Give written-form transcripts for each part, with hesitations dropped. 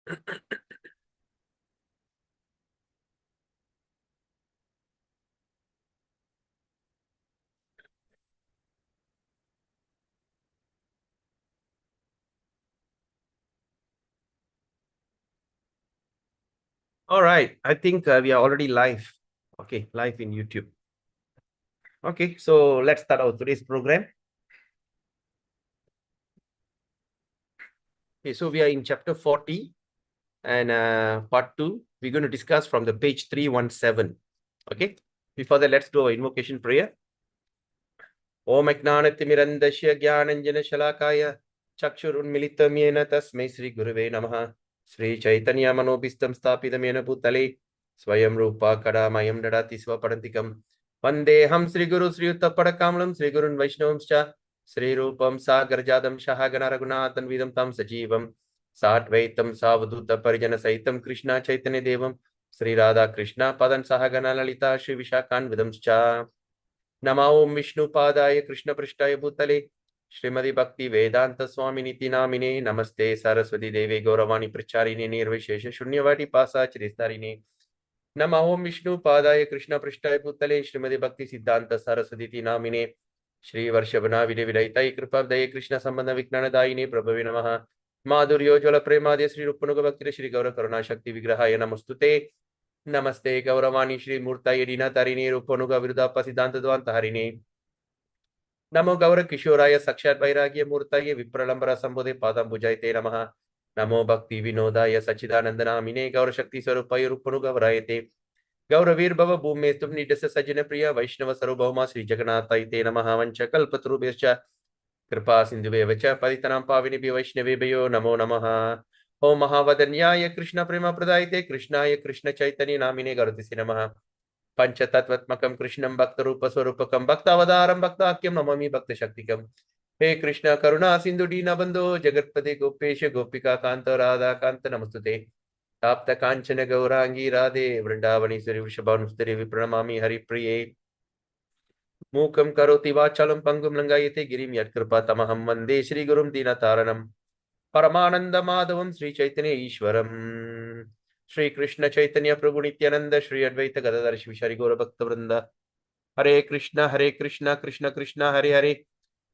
All right. I think we are already live. Okay, live in YouTube. Okay, so let's start our today's program. Okay, so we are in chapter 40 and part 2. We're going to discuss from the page 317. Okay, before that, let's do our invocation prayer. Om Ajnanatimirandasya Jnananjana Shalakaya Chakshurunmilitam Yena Tasmai Sri Guruve Namaha Sri Chaitanya Manobhistam Sthapitam Yena Bhutale Swayam Rupa Kadamayam Dadati Swapadantikam Vandeham Sri Guru Sri Uttapadakamlam Sri Gurun Vaishnavamscha Sri Rupam Sagarjadam Shahagana Raghunathan Vidam Tam Sajivam Satvaitam Savaduta Parijana Saitam Krishna Chaitanya Devam Sri Radha Krishna Padan Sahagana Lalita Shri Vishakan Vidamscha Nama Om Vishnu Padaya Krishna Prishtaya Bhutale Srimadi Bhakti Vedanta Swami Niti Namine Namaste Saraswati Devi Gauravani Pracharine Nirvishesha Shunyavati Pasa Chiristarine Nama Om Vishnu Padaya Krishna Prishtaya Bhutale Srimadi Bhakti Siddhanta Saraswati Namine Shri Varshavana Vidaitai Kripabdaye Krishna Sambandha Viknana Daine Prabhavi Namaha Madhuryo Jala Premadya Sri Rupanuga Bhakti Shri Gaura Karuna Shakti Vigrahaya Namastute Namaste Gauravani Shri Murtaye Dina Tarini Rupanuga Viruddhapa Siddhanta Dvanta Harini Namo Gaura Kishoraya Sakshat Vairagya Murtaye Vipralambara Sambodhe Padam Bhujaite Namaha Namo Bhakti Vinodaya Sachidanandana Mine Gaura Shakti Sarupaya Rupanuga Varayate Gauravir Bhava Bhume Tum Nidasa Sajana Priya Vaishnava Sarubhama Sri Jagannathayate Namaha Vancha Kalpatrubhescha Kripa Sindhuvevacha Paditanam Pavini Vaishnavebayo Namo Namaha Om Mahavadanyaya Krishna Prema Pradayate Krishnaya Krishna Chaitanya Namine Garuti Namaha Panchatattvatmakam Krishnam Bhakta Rupa Swarupakam Bhaktavadaram Bhaktakyam Namami Bhakta Shaktikam He Krishna Karuna Sindhu Dina Bandho Jagatpate Gopesha Gopika Kanta Radha Kanta Namastute Tapta Kanchana Gaurangi Radhe Vrindavani Sri Vishabhanustari Vipranamami Hari Priye Mukam Karoti Vachalam Pangum Langayate Girim Yatkripa Tamaham Vande Shri Gurum Dina Taranam Paramananda Madhavam Sri Chaitanya Ishwaram Shri Krishna Chaitanya Prabhu Nityananda Shri Advaita Gadadhar Shri Gaura Bhakta Vrinda Hare Krishna Krishna Krishna Hare Hare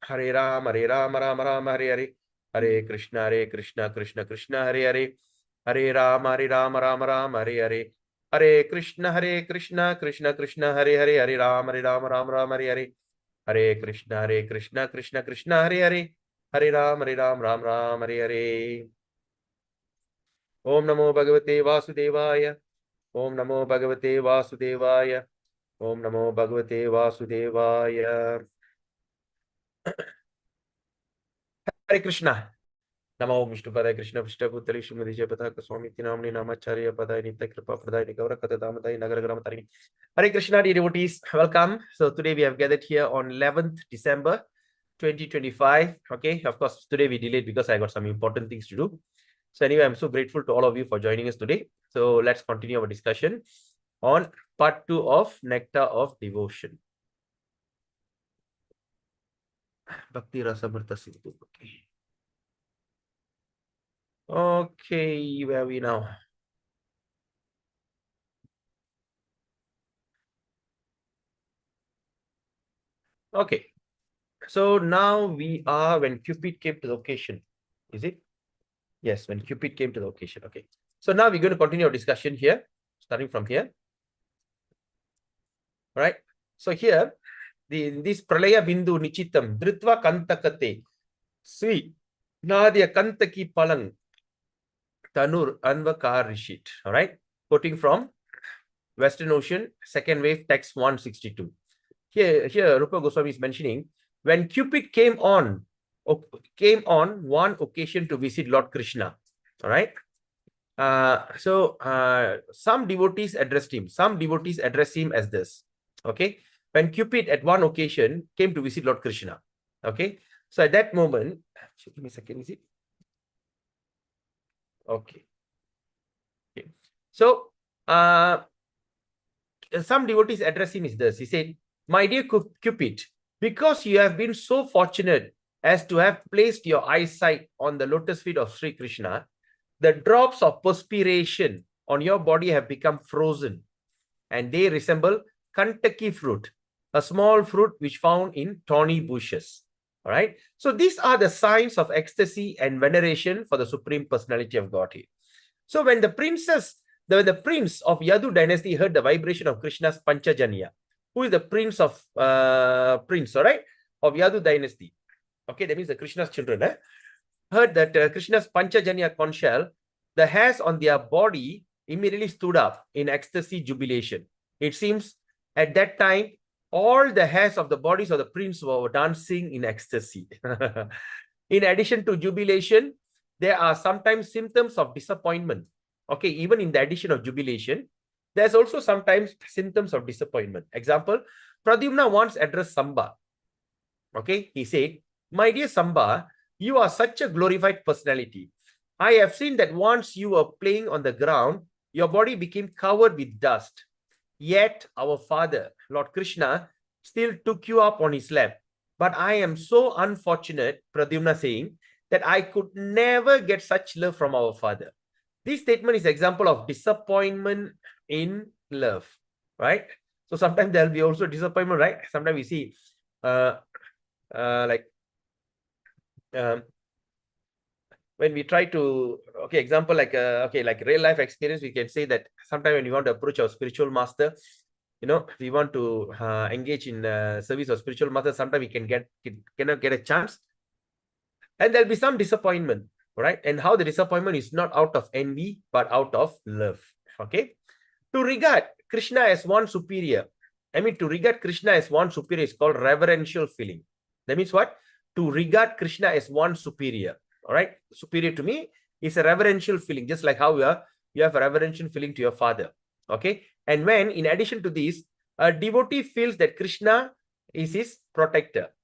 Hare Rama Rama Rama Hare Hare Hare Krishna Krishna Krishna Hare Hare Hare Rama Rama Rama Hare Hare Hare Krishna Krishna Krishna Hare Hare Hare Rama Rama Hare Hare Hare Krishna Krishna Hare Hare Hare Ram Hare Hare Om Namo Bhagavate Vasudevaya Om Namo Bhagavate Vasudevaya Om Namo Bhagavate Vasudevaya Hare Krishna Namo Vishnu Padaya Krishna Vishnu Putali Srimati Jayapataka Swami Tinamni Namacharya Padaya Nitya Kripa Pradaya Gaura Katha Damadai Nagara Tarini Hare Krishna, dear devotees, welcome. So today we have gathered here on 11th December 2025. Okay, of course, today we delayed because I got some important things to do. So anyway, I'm so grateful to all of you for joining us today. So let's continue our discussion on part 2 of Nectar of Devotion. Bhakti Rasamrita Sindhu. Okay, where are we now? Okay, so now we are when Cupid came to the occasion. Is it? Yes, when Cupid came to the occasion. Okay. So now we're going to continue our discussion here, starting from here. All right. So here, this Pralaya Bindu Nichitam, Dritva Kantakate, Sri Nadia Kantaki Palang, Tanur Anvakar Rishit. All right. Quoting from Western Ocean, second wave, text 162. Here Rupa Goswami is mentioning, when Cupid came on one occasion to visit Lord Krishna. All right. Some devotees addressed him. Some devotees addressed him as this. Okay. When Cupid at one occasion came to visit Lord Krishna. Okay. So at that moment, give me a second, is it? Okay. Okay. So some devotees addressed him as this. He said, my dear Cupid, because you have been so fortunate as to have placed your eyesight on the lotus feet of Sri Krishna, the drops of perspiration on your body have become frozen, and they resemble Kentucky fruit, a small fruit which found in thorny bushes. All right. So these are the signs of ecstasy and veneration for the Supreme Personality of Godhead. So when the prince of Yadu dynasty heard the vibration of Krishna's Panchajanya, who is the prince, all right, of Yadu dynasty. Okay, that means the Krishna's children, heard that Krishna's Panchajanya conch shell, the hairs on their body immediately stood up in ecstasy jubilation. It seems at that time, all the hairs of the bodies of the prince were dancing in ecstasy. In addition to jubilation, there are sometimes symptoms of disappointment. Okay, even in the addition of jubilation, there's also sometimes symptoms of disappointment. Example, Pradyumna once addressed Samba. Okay, he said, "My dear Samba, you are such a glorified personality. I have seen that once you were playing on the ground, your body became covered with dust. Yet our father, Lord Krishna, still took you up on his lap. But I am so unfortunate," Pradyumna saying, "that I could never get such love from our father." This statement is an example of disappointment in love, right? So sometimes there'll be also disappointment, right? Sometimes we see when we try to, okay, example like like real life experience, we can say that sometimes when we want to approach our spiritual master, we want to engage in service of spiritual master, sometimes we cannot get a chance, and there'll be some disappointment, right? And how the disappointment is not out of envy but out of love. Okay, to regard Krishna as one superior, to regard Krishna as one superior is called reverential feeling. That means what? To regard Krishna as one superior. All right, superior to me is a reverential feeling, just like how you have a reverential feeling to your father. Okay, and when in addition to this, a devotee feels that Krishna is his protector.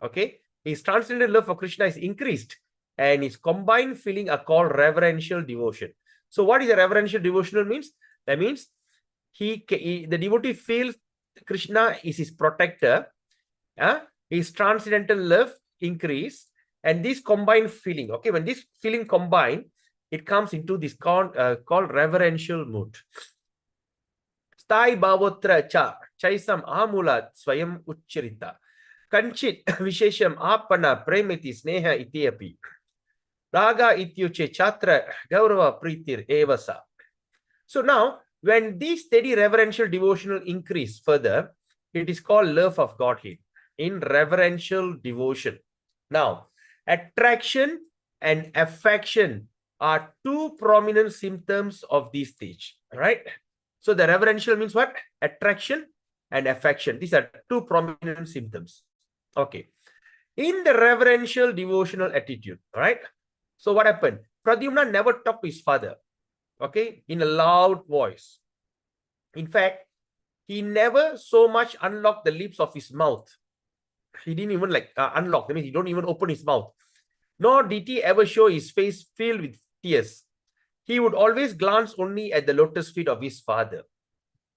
Okay, his transcendental love for Krishna is increased, and his combined feeling are called reverential devotion. So what is a reverential devotional means? That means the devotee feels Krishna is his protector, his transcendental love increase, and this combined feeling, okay, when this feeling combined, it comes into this called reverential mood. Stai bhavotra cha chaisam amulat swayam uchrita kanchit vishesham apana premiti sneha itiapi raga ityuche chatra gaurava pritir evasa. So now, when this steady reverential devotional increase further, it is called love of Godhead in reverential devotion. Now, attraction and affection are two prominent symptoms of this stage, right? So the reverential means what? Attraction and affection. These are two prominent symptoms. Okay. In the reverential devotional attitude, right? So what happened? Pradyumna never talked to his father, okay, in a loud voice. In fact, he never so much unlocked the lips of his mouth. He didn't even unlock. That means he don't even open his mouth. Nor did he ever show his face filled with tears. He would always glance only at the lotus feet of his father,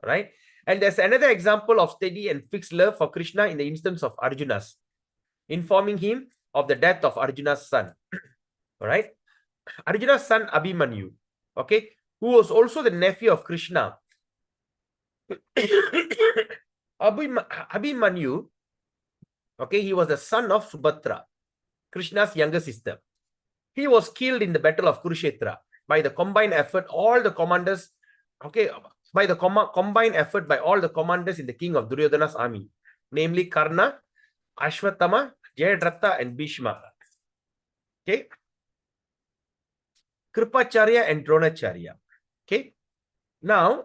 right? And there's another example of steady and fixed love for Krishna in the instance of Arjuna's, informing him of the death of Arjuna's son. All right? Arjuna's son Abhimanyu, okay, who was also the nephew of Krishna. Abhimanyu, okay, he was the son of Subhadra, Krishna's younger sister. He was killed in the battle of Kurukshetra by the combined effort, all the commanders, okay, by the combined effort by all the commanders in the king of Duryodhana's army, namely Karna, Ashwatthama, Jayadratha, and Bhishma. Okay, Kripacharya and Dronacharya. Okay, now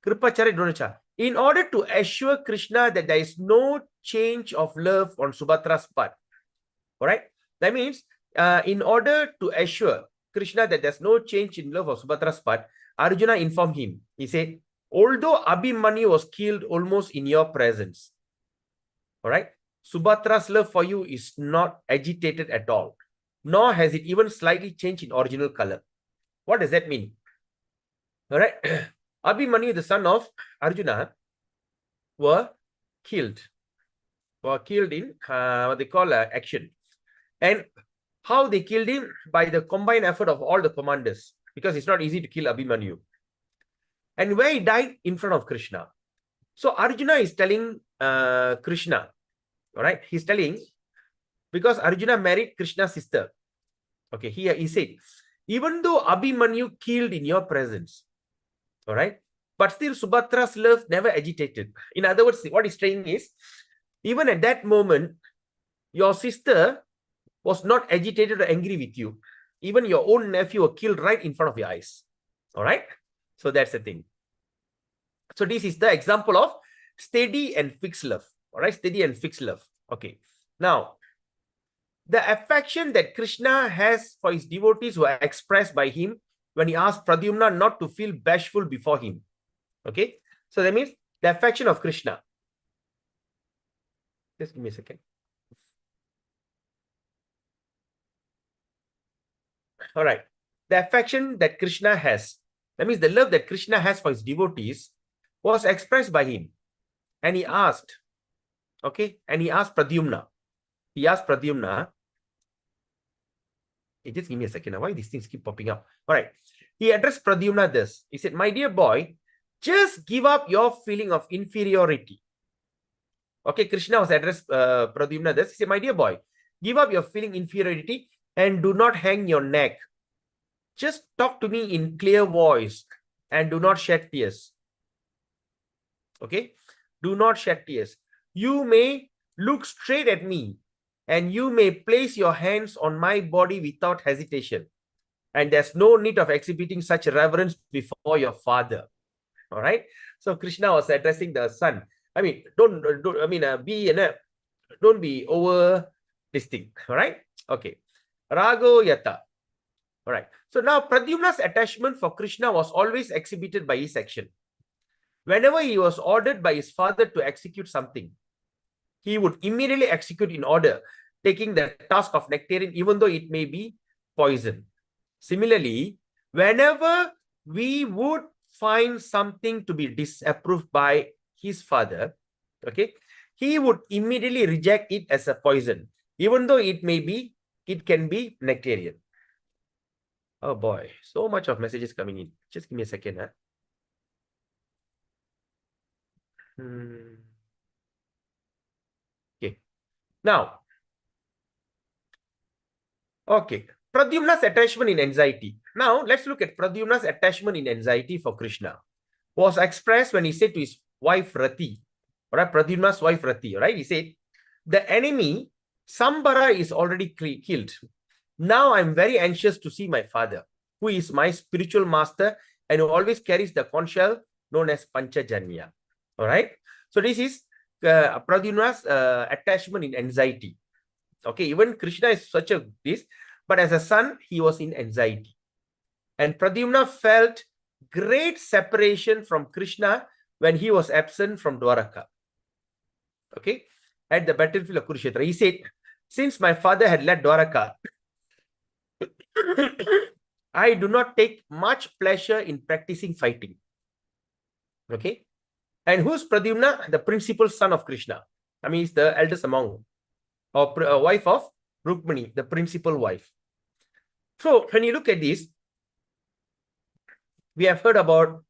Kripacharya, Dronacharya. In order to assure Krishna that there is no change of love on Subhadra's part, all right, that means in order to assure Krishna that there's no change in love of Subhadra's part, Arjuna informed him. He said, although Abhimanyu was killed almost in your presence, all right, Subhadra's love for you is not agitated at all, nor has it even slightly changed in original color. What does that mean? All right, Abhimanyu, the son of Arjuna, were killed in what they call action. And How they killed him? By the combined effort of all the commanders, because it's not easy to kill Abhimanyu. And where he died? In front of Krishna. So Arjuna is telling Krishna, all right? He's telling, because Arjuna married Krishna's sister. Okay, he said, even though Abhimanyu killed in your presence, all right, but still Subhadra's love never agitated. In other words, what he's saying is, even at that moment, your sister was not agitated or angry with you. Even your own nephew was killed right in front of your eyes. All right, so that's the thing. So this is the example of steady and fixed love. All right, steady and fixed love. Okay, now the affection that Krishna has for his devotees were expressed by him when he asked Pradyumna not to feel bashful before him. Okay, so that means the affection of Krishna. Just give me a second. All right, the affection that Krishna has, that means the love that Krishna has for his devotees, was expressed by him. And he asked, okay, and he asked Pradyumna. He asked Pradyumna, hey, just give me a second. Why these things keep popping up? All right, he addressed Pradyumna this. He said, my dear boy, just give up your feeling of inferiority. Okay, Krishna was addressed Pradyumna this. He said, my dear boy, give up your feeling inferiority and do not hang your neck. Just talk to me in clear voice and do not shed tears. Okay, do not shed tears. You may look straight at me and you may place your hands on my body without hesitation. And there's no need of exhibiting such reverence before your father. All right. So Krishna was addressing the son. I mean, don't be over this thing. All right. Okay. Rago yata. All right. So now Pradyumna's attachment for Krishna was always exhibited by his action. Whenever he was ordered by his father to execute something, he would immediately execute in order, taking the task of nectarine, even though it may be poison. Similarly, whenever we would find something to be disapproved by his father, okay, he would immediately reject it as a poison, even though it can be nectarian. Oh boy, so much of messages coming in. Just give me a second. Okay. Now, okay. Pradyumna's attachment in anxiety. Now, let's look at Pradyumna's attachment in anxiety for Krishna. Was expressed when he said to his wife Rati, all right, Pradyumna's wife Rati, right? He said, the enemy, Sambara, is already killed. Now I'm very anxious to see my father, who is my spiritual master and who always carries the conch shell known as Panchajanya. All right. So this is Pradyumna's attachment in anxiety. Okay, even Krishna is such a this, but as a son, he was in anxiety. And Pradyumna felt great separation from Krishna when he was absent from Dwaraka. Okay, at the battlefield of Kurukshetra, he said, since my father had left Dwaraka, I do not take much pleasure in practicing fighting. Okay, and who's Pradyumna? The principal son of Krishna. I mean, he's the eldest among, or wife of Rukmini, the principal wife. So when you look at this, we have heard about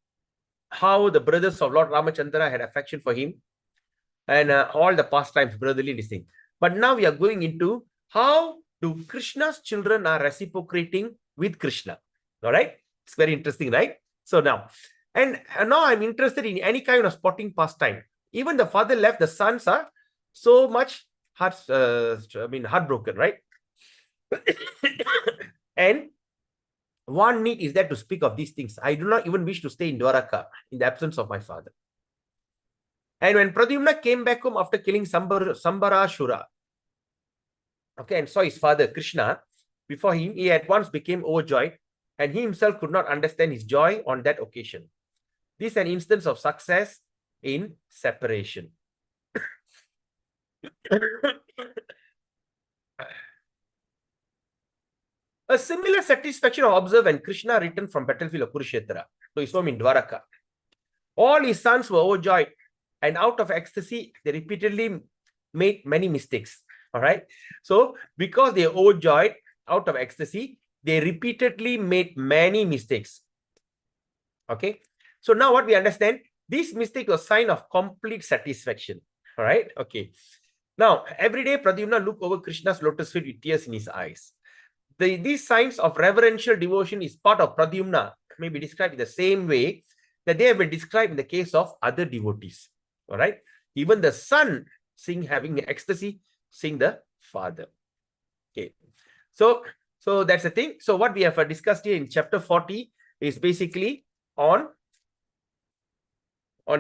how the brothers of Lord Ramachandra had affection for him and all the pastimes, brotherly this thing. But now we are going into how do Krishna's children are reciprocating with Krishna. All right. It's very interesting, right? So now, and now I'm interested in any kind of sporting pastime. Even the father left, the sons are so much heartbroken, right? And one need is there to speak of these things. I do not even wish to stay in Dwaraka in the absence of my father. And when Pradyumna came back home after killing Sambarashura, okay, and saw his father Krishna before him, he at once became overjoyed, and he himself could not understand his joy on that occasion. This is an instance of success in separation. A similar satisfaction was observed when Krishna returned from battlefield of Kurukshetra to his home in Dwaraka. All his sons were overjoyed, and out of ecstasy, they repeatedly made many mistakes. All right. So, because they are overjoyed, out of ecstasy, they repeatedly made many mistakes. Okay. So now what we understand, this mistake was sign of complete satisfaction. All right. Okay. Now, every day Pradyumna looked over Krishna's lotus feet with tears in his eyes. These signs of reverential devotion is part of Pradyumna, may be described in the same way that they have been described in the case of other devotees. All right. Even the son having ecstasy, seeing the father. Okay. So that's the thing. So what we have discussed here in chapter 40 is basically on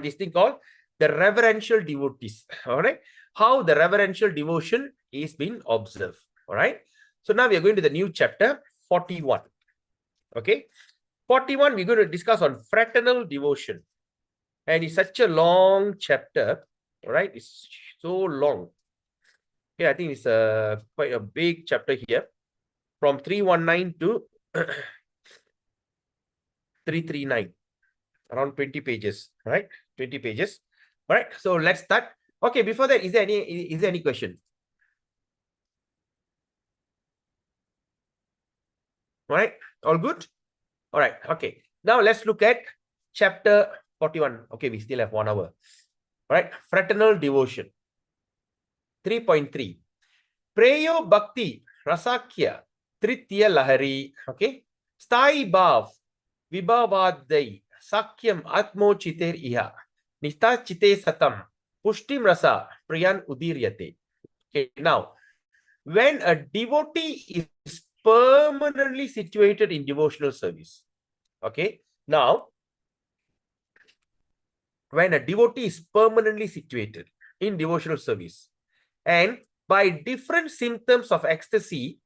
this thing called the reverential devotees. All right. How the reverential devotion is being observed. All right. So now we are going to the new chapter 41. Okay. 41, we're going to discuss on fraternal devotion. And it's such a long chapter. All right. It's so long. Okay. I think it's quite a big chapter here. From 319 to 339. Around 20 pages. Right. 20 pages. All right. So let's start. Okay. Before that, is there any question? All right. All good? All right. Okay. Now let's look at chapter 41. Okay. We still have 1 hour. All right. Fraternal devotion. 3.3. Preyo Bhakti Rasakya Tritya Lahari. Okay. Stai Bhav Vibhavadai Sakyam Atmo Chiter Iha Nista Chite Satam Pushtim Rasa Priyan Udiryate. Okay. Now, when a devotee is permanently situated in devotional service. Okay. Now, when a devotee is permanently situated in devotional service and by different symptoms of ecstasy,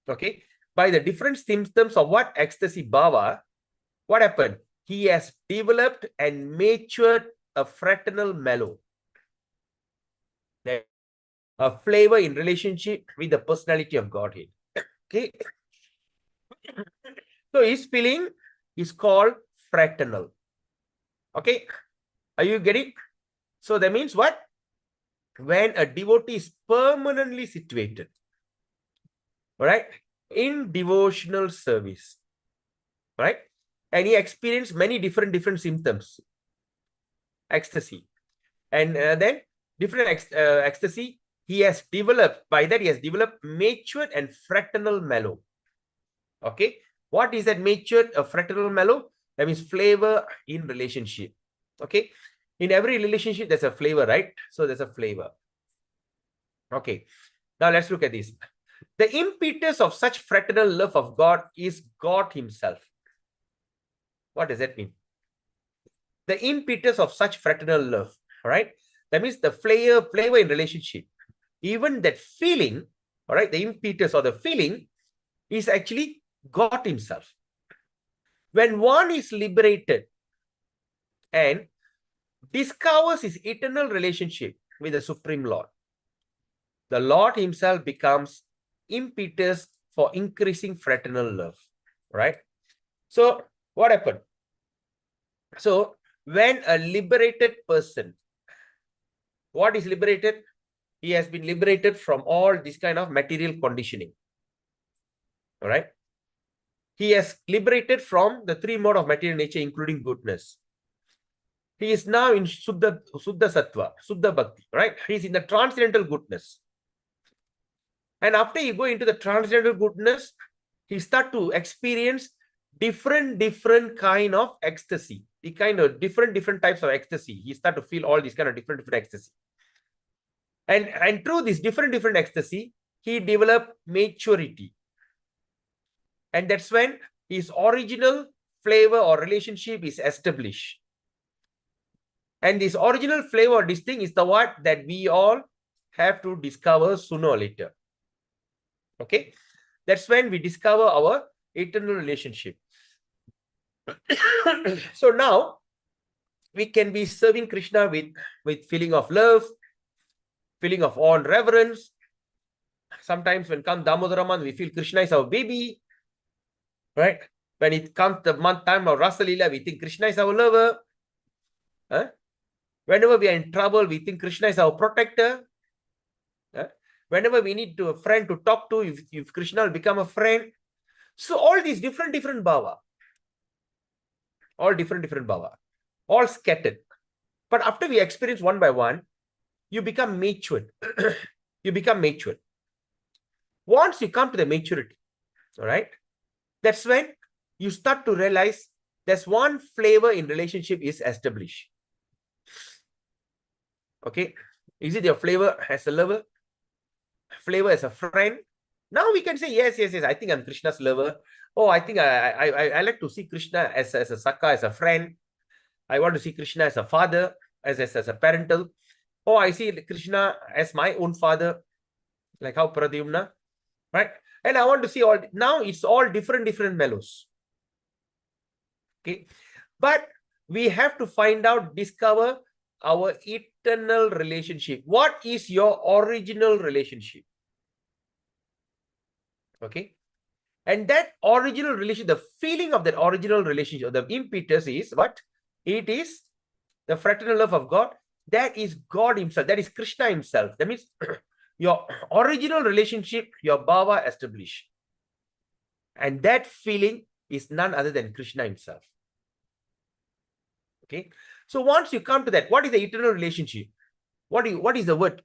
okay, by the different symptoms of what ecstasy bhava, what happened? He has developed and matured a fraternal mellow, a flavor in relationship with the personality of Godhead. Okay. So his feeling is called fraternal. Okay. Are you getting? So that means what? When a devotee is permanently situated, all right, in devotional service, right, and he experienced many different symptoms, ecstasy, and then different ecstasy, he has developed, by that he has developed matured and fraternal mellow. Okay. What is that matured, a fraternal mellow? That means flavor in relationship. Okay. In every relationship, there's a flavor, right? So there's a flavor. Okay. Now let's look at this. The impetus of such fraternal love of God is God himself. What does that mean? The impetus of such fraternal love, right? That means the flavor in relationship. Even that feeling, all right, the impetus or the feeling is actually God himself. When one is liberated and discovers his eternal relationship with the Supreme Lord, the Lord himself becomes impetus for increasing fraternal love, right? So what happened? So when a liberated person, what is liberated? He has been liberated from all this kind of material conditioning. All right. He has liberated from the 3 modes of material nature, including goodness. He is now in Suddha Sattva, Suddha Bhakti, right? He is in the transcendental goodness. And after you go into the transcendental goodness, he start to experience different kind of ecstasy. The kind of different types of ecstasy. He start to feel all these kind of different ecstasy. And through this different ecstasy, he developed maturity. And that's when his original flavor or relationship is established. And this original flavor or this thing is the what that we all have to discover sooner or later. Okay. That's when we discover our eternal relationship. So now we can be serving Krishna with feeling of love, feeling of awe and reverence. Sometimes when comes Damodaraman, we feel Krishna is our baby. Right? When it comes the month time of Rasa Leela, we think Krishna is our lover. Huh? Whenever we are in trouble, we think Krishna is our protector. Huh? Whenever we need a friend to talk to, if Krishna will become a friend. So all these different bhava, all different bhava, all scattered. But after we experience one by one, you become matured. You become matured. Once you come to the maturity, all right, that's when you start to realize there's one flavor in relationship is established. Okay, is it your flavor as a lover, flavor as a friend? Now we can say yes, I think I'm Krishna's lover. Oh, I think I like to see Krishna as a Saka, as a friend. I want to see Krishna as a father, as a parental. Oh, I see Krishna as my own father, like how Pradyumna, right? And I want to see all, now it's all different mellows. Okay, but we have to find out, discover our eternal relationship. What is your original relationship? Okay, and that original relationship, the feeling of that original relationship, the impetus is what? It is the fraternal love of God. That is God himself. That is Krishna himself. That means your original relationship, your bhava established. And that feeling is none other than Krishna himself. Okay. So once you come to that, what is the eternal relationship? What is the word?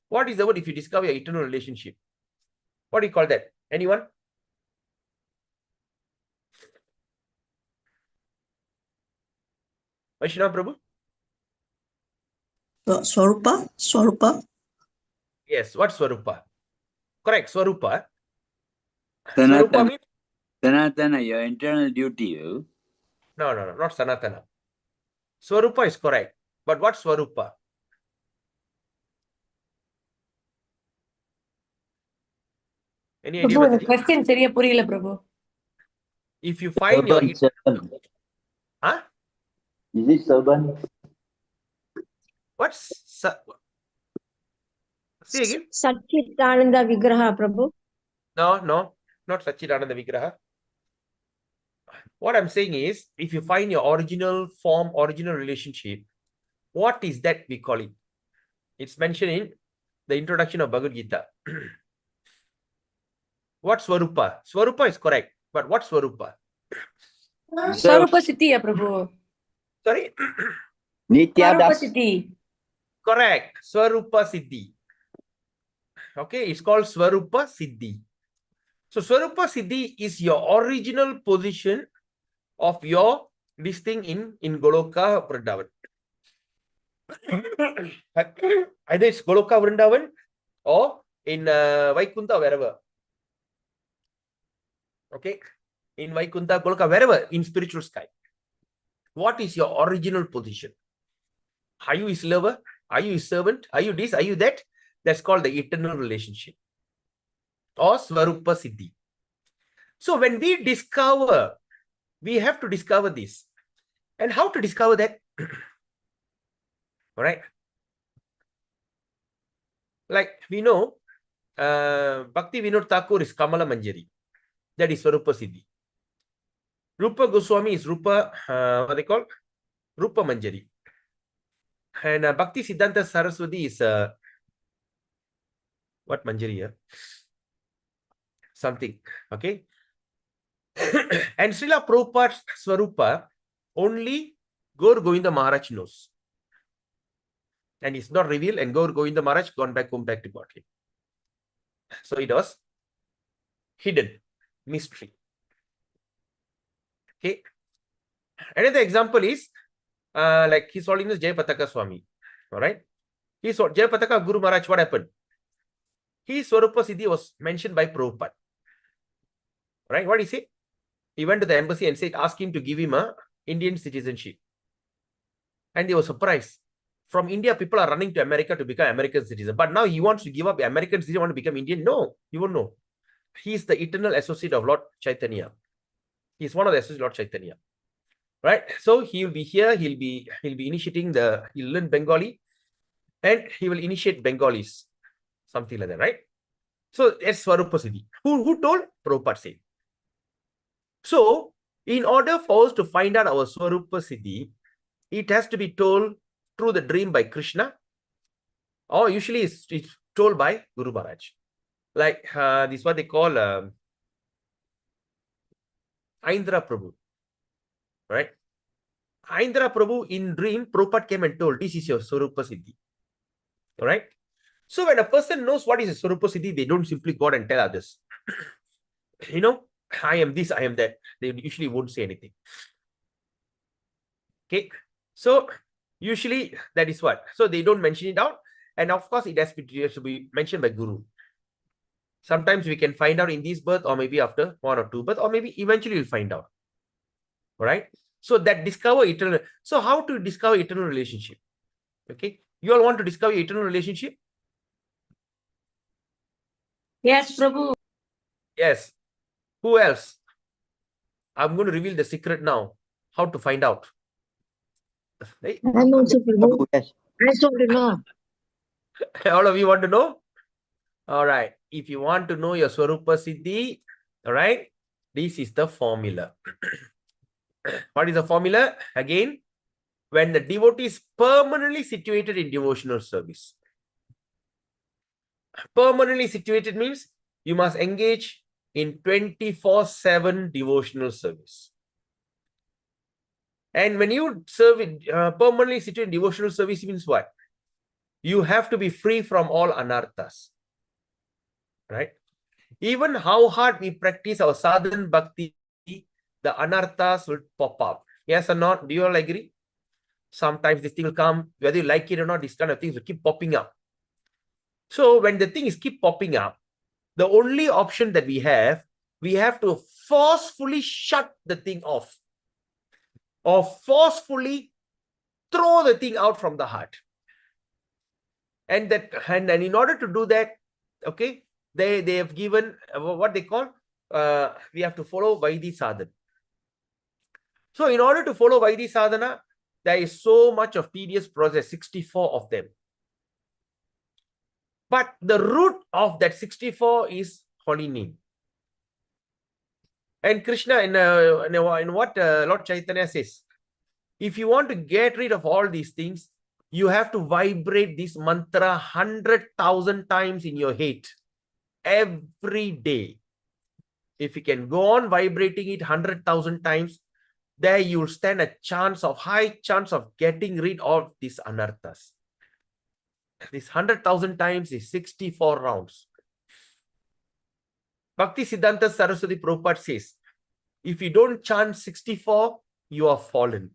What is the word if you discover your eternal relationship? What do you call that? Anyone? Vaishnava Prabhu? Swarupa. Yes, what Swarupa? Correct, Swarupa. Sanatana. Swarupa means? Sanatana, your internal duty. No, not Sanatana. Swarupa is correct. But what Swarupa? Any idea? Prabhu, the question சரியா புரியல பிரபு. If you find your Servant. Huh? Is it servant? What's say again? Satchitananda Vigraha, Prabhu. No, not Satchitananda Vigraha. What I'm saying is, if you find your original form, original relationship, what is that we call it? It's mentioned in the introduction of Bhagavad Gita. What Swarupa? Swarupa is correct, but what Swarupa? Swarupa Siddhiya, Prabhu. Sorry? Swarupa Siddhi. Correct. Swarupa Siddhi. Okay, it's called Swarupa Siddhi. So Swarupa Siddhi is your original position of your this thing in Goloka Vrindavan. Either it's Goloka Vrindavan or in Vaikunta, wherever. Okay, in Vaikunta, Goloka, wherever in spiritual sky. What is your original position? Are you his lover? Are you his servant? Are you this? Are you that? That's called the eternal relationship or Swarupa Siddhi. So when we discover, we have to discover this. And how to discover that? All right. Like we know, Bhakti Vinod Thakur is Kamala Manjari. That is Swarupa Siddhi. Rupa Goswami is Rupa, what they call? Rupa Manjari. And Bhakti Siddhanta Saraswati is what Manjari here? Something. Okay. And Srila Prabhupada's Swarupa only Gaur Govinda Maharaj knows. And it's not revealed, and Gaur Govinda Maharaj gone back home back to Godly. So it was hidden, mystery. Okay. Another example is like His Holiness Jayapataka Swami. All right. His Jayapataka Guru Maharaj, what happened? His Swarupa Siddhi was mentioned by Prabhupada. Right? What did he say? He went to the embassy and said, ask him to give him a Indian citizenship. And they were surprised. From India, people are running to America to become American citizen. But now he wants to give up American citizen, want to become Indian. No, you won't know. He is the eternal associate of Lord Chaitanya. He is one of the associates of Lord Chaitanya. Right? So he will be here. He'll be initiating he'll learn Bengali, and he will initiate Bengalis. Something like that, right? So that's Swarupa Siddhi. Who told? Prabhupada said. So in order for us to find out our Swarupa Siddhi, it has to be told through the dream by Krishna, or usually it's told by Guru Maharaj. Like this is what they call Aindra Prabhu, right? Aindra Prabhu in dream, Prabhupada came and told, this is your Swarupa Siddhi. All right. So when a person knows what is a Swarupa Siddhi, they don't simply go out and tell others. You know, I am this, I am that. They usually won't say anything. Okay. So usually that is what. So they don't mention it out. And of course, it has to be mentioned by Guru. Sometimes we can find out in this birth, or maybe after 1 or 2 births, or maybe eventually we'll find out. All right. So that discover eternal. So how to discover eternal relationship? Okay. You all want to discover eternal relationship? Yes, Prabhu. Yes. Who else? I'm going to reveal the secret now. How to find out? Hey, I'm also Prabhu. Yes. I just want to know. all of you want to know? All right. If you want to know your Swarupa Siddhi, all right, this is the formula. What is the formula? Again, when the devotee is permanently situated in devotional service. Permanently situated means you must engage in 24/7 devotional service. And when you serve in permanently situated in devotional service means what? You have to be free from all anarthas. Right? Even how hard we practice our sadhana bhakti, the anarthas will pop up. Yes or not? Do you all agree? Sometimes this thing will come, whether you like it or not, these kind of things will keep popping up. So when the thing is keep popping up, the only option that we have to forcefully shut the thing off, or forcefully throw the thing out from the heart. And in order to do that, okay, they have given what they call, we have to follow Vaidhi sadhana. So in order to follow Vaidhi sadhana, there is so much of tedious process, 64 of them. But the root of that 64 is holy name. And Krishna, in what Lord Chaitanya says, if you want to get rid of all these things, you have to vibrate this mantra 100,000 times in your head every day. If you can go on vibrating it 100,000 times, there you'll stand a high chance of getting rid of these anarthas. This 100,000 times is 64 rounds. Bhakti Siddhanta Saraswati Prabhupada says, if you don't chant 64, you are fallen.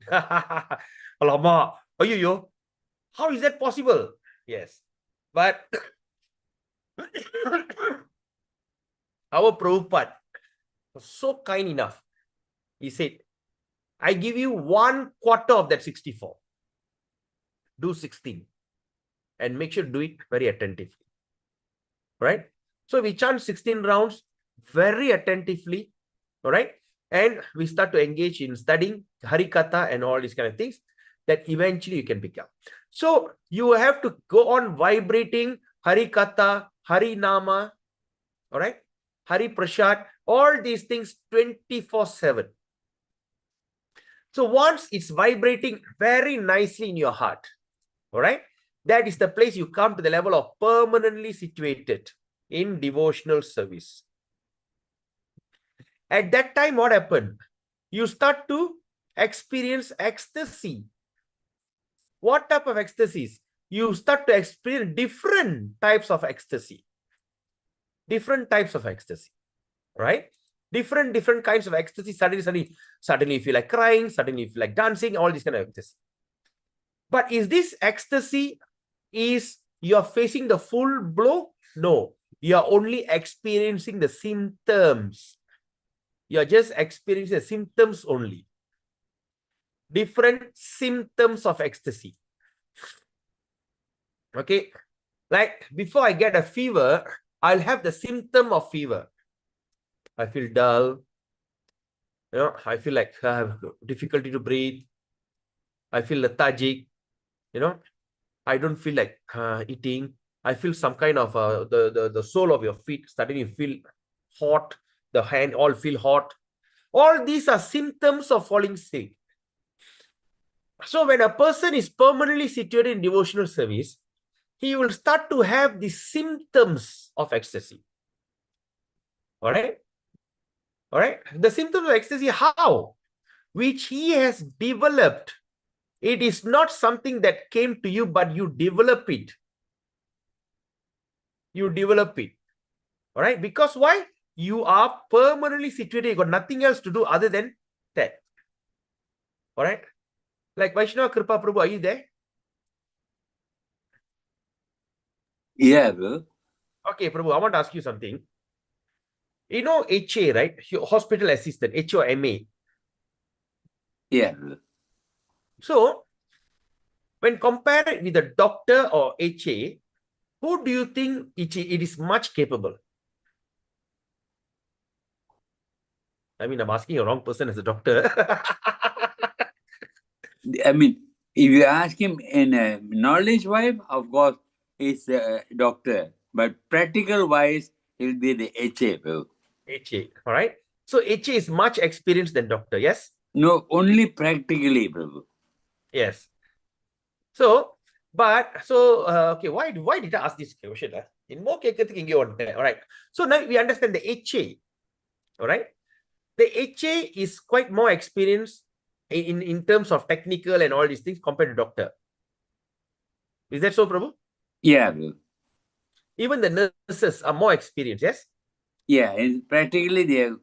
Alama, yo, how is that possible? Yes, but our Prabhupada was so kind enough. He said, I give you 1/4 of that 64. Do 16. And make sure to do it very attentively. Right? So we chant 16 rounds very attentively. All right? And we start to engage in studying Harikatha and all these kind of things that eventually you can become. So you have to go on vibrating Harikatha, Harinama, all right? Hari Prasad, all these things 24/7. So once it's vibrating very nicely in your heart, all right? That is the place you come to the level of permanently situated in devotional service. At that time, what happened? You start to experience ecstasy. What type of ecstasies? You start to experience different types of ecstasy. Different types of ecstasy, right? Different kinds of ecstasy. Suddenly you feel like crying, suddenly you feel like dancing, all these kind of ecstasy. But is this ecstasy, you're facing the full blow? No, you're only experiencing the symptoms. You're just experiencing the symptoms only. Different symptoms of ecstasy. Okay, like before I get a fever, I'll have the symptom of fever. I feel dull. I feel like I have difficulty to breathe. I feel lethargic. I don't feel like eating. I feel some kind of the sole of your feet starting to feel hot. The hand all feel hot. All these are symptoms of falling sick. So when a person is permanently situated in devotional service, he will start to have the symptoms of ecstasy. All right? All right? The symptoms of ecstasy, how? Which he has developed. It is not something that came to you, but you develop it. You develop it. All right? Because why? You are permanently situated. You got nothing else to do other than that. All right? Like Vaishnava Kripa Prabhu, are you there? Yeah, bro. Okay, Prabhu, I want to ask you something. You know HA, right? Hospital assistant, HOMA. Yeah, bro. So, when compared with a doctor or HA, who do you think it is much capable? I mean, I'm asking a wrong person as a doctor. I mean, if you ask him in a knowledge wise, of course, he's a doctor. But practical wise, he'll be the HA, bro. HA, all right? So, HA is much experienced than doctor, yes? No, only practically, bro. Yes. So, okay, why did I ask this question? In more all right. So now we understand the HA, all right? The HA is quite more experienced in terms of technical and all these things compared to doctor. Is that so, Prabhu? Yeah, bro. Even the nurses are more experienced, yes? Yeah, and practically they are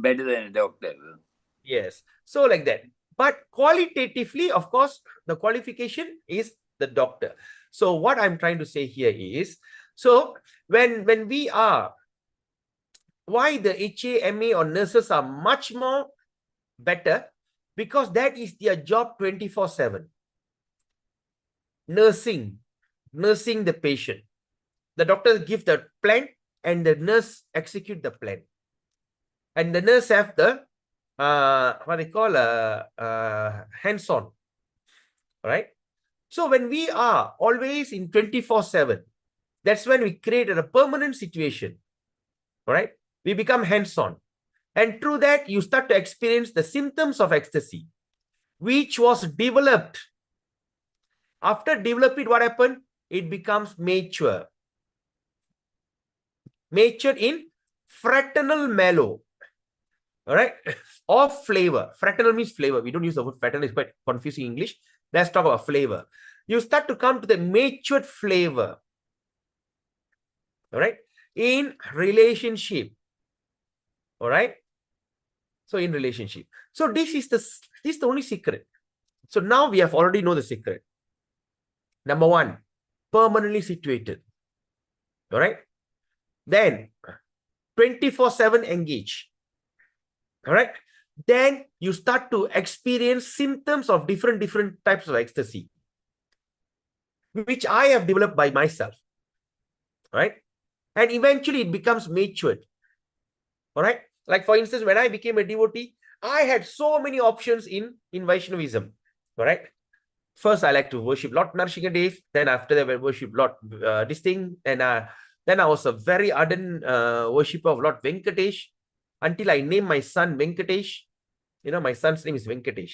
better than a doctor, bro. Yes. So like that. But qualitatively, of course, the qualification is the doctor. So what I'm trying to say here is, so when we are, why the HA, MA or nurses are much more better? Because that is their job 24/7. Nursing the patient. The doctor give the plan and the nurse execute the plan. And the nurse have the what they call hands-on. Right? So when we are always in 24/7, that's when we create a permanent situation. Right? We become hands-on. And through that, you start to experience the symptoms of ecstasy, which was developed. After developing, what happened? It becomes mature. Matured in fraternal mellow. All right? Or flavor. Fraternal means flavor. We don't use the word fraternal. It's quite confusing in English. Let's talk about flavor. You start to come to the matured flavor. All right? In relationship. All right? So in relationship. So this is the only secret. So now we have already know the secret. Number one, permanently situated. All right? Then 24/7 engage. All right? Then you start to experience symptoms of different types of ecstasy, which I have developed by myself. All right? And eventually it becomes matured. All right? Like for instance, when I became a devotee, I had so many options in Vaishnavism. All right? First, I like to worship Lord Narsinghadev. Then after that, I worship Lord this thing. And then I was a very ardent worshipper of Lord Venkatesh until I named my son Venkatesh. You know, my son's name is Venkatesh.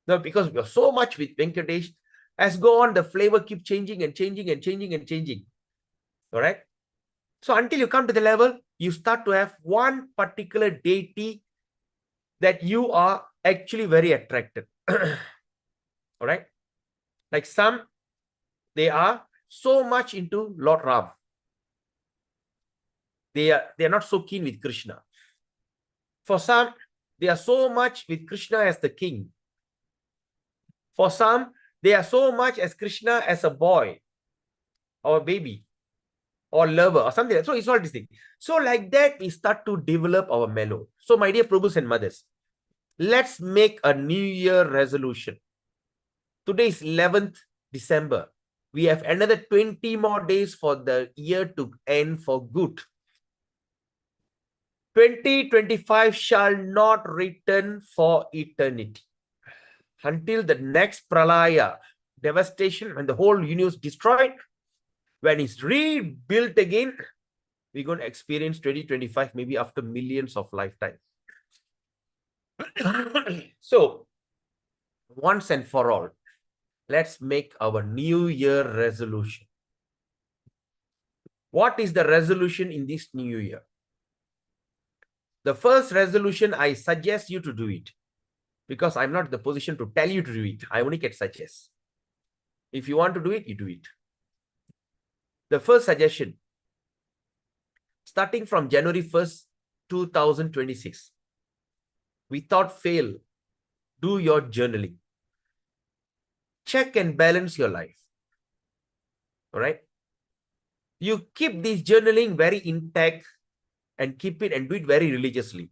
Now, because we are so much with Venkatesh, as go on, the flavor keep changing and changing and changing and changing. All right? So until you come to the level, you start to have one particular deity that you are actually very attracted. All right? Like some, they are so much into Lord Ram. They are not so keen with Krishna. For some, they are so much with Krishna as the king. For some, they are so much as Krishna as a boy or a baby or lover or something. So it's all this thing. So like that, we start to develop our mellow. So my dear Prabhus and mothers, let's make a New Year resolution. Today is 11th December. We have another 20 more days for the year to end for good. 2025 shall not return for eternity. Until the next pralaya, devastation, when the whole universe destroyed, when it's rebuilt again, we're going to experience 2025 maybe after millions of lifetimes. So, once and for all, let's make our New Year resolution. What is the resolution in this new year? The first resolution, I suggest you to do it because I'm not in the position to tell you to do it. I only can suggest. If you want to do it, you do it. The first suggestion, starting from January 1st, 2026, without fail, do your journaling. Check and balance your life. All right. You keep this journaling very intact and keep it and do it very religiously.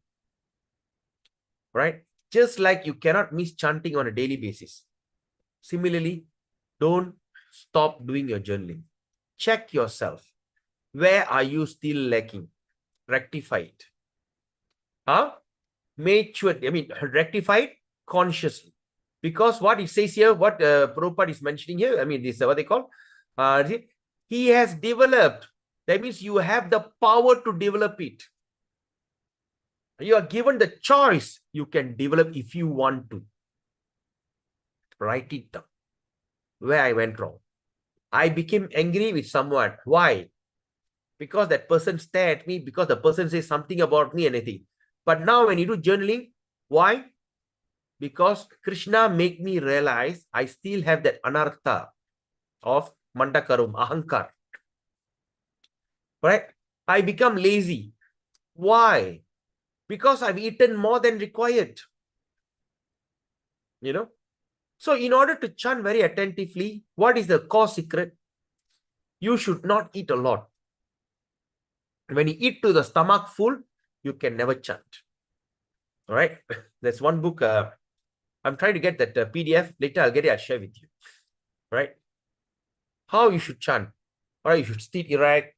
Right? Just like you cannot miss chanting on a daily basis. Similarly, don't stop doing your journaling. Check yourself. Where are you still lacking? Rectify it. Rectify it consciously. Because what it says here, what Prabhupada is mentioning here, this is what they call, he has developed. That means you have the power to develop it. You are given the choice. You can develop if you want to. Write it down. Where I went wrong. I became angry with someone. Why? Because that person stared at me, because the person says something about me and anything. But now when you do journaling, why? Because Krishna made me realize I still have that anartha of mandakarum, ahankar. Right? I become lazy. Why? Because I've eaten more than required. So in order to chant very attentively, what is the core secret? You should not eat a lot. When you eat to the stomach full, you can never chant. All right. There's one book. I'm trying to get that PDF. Later, I'll get it. I'll share with you. Right. How you should chant. All right. You should sit erect.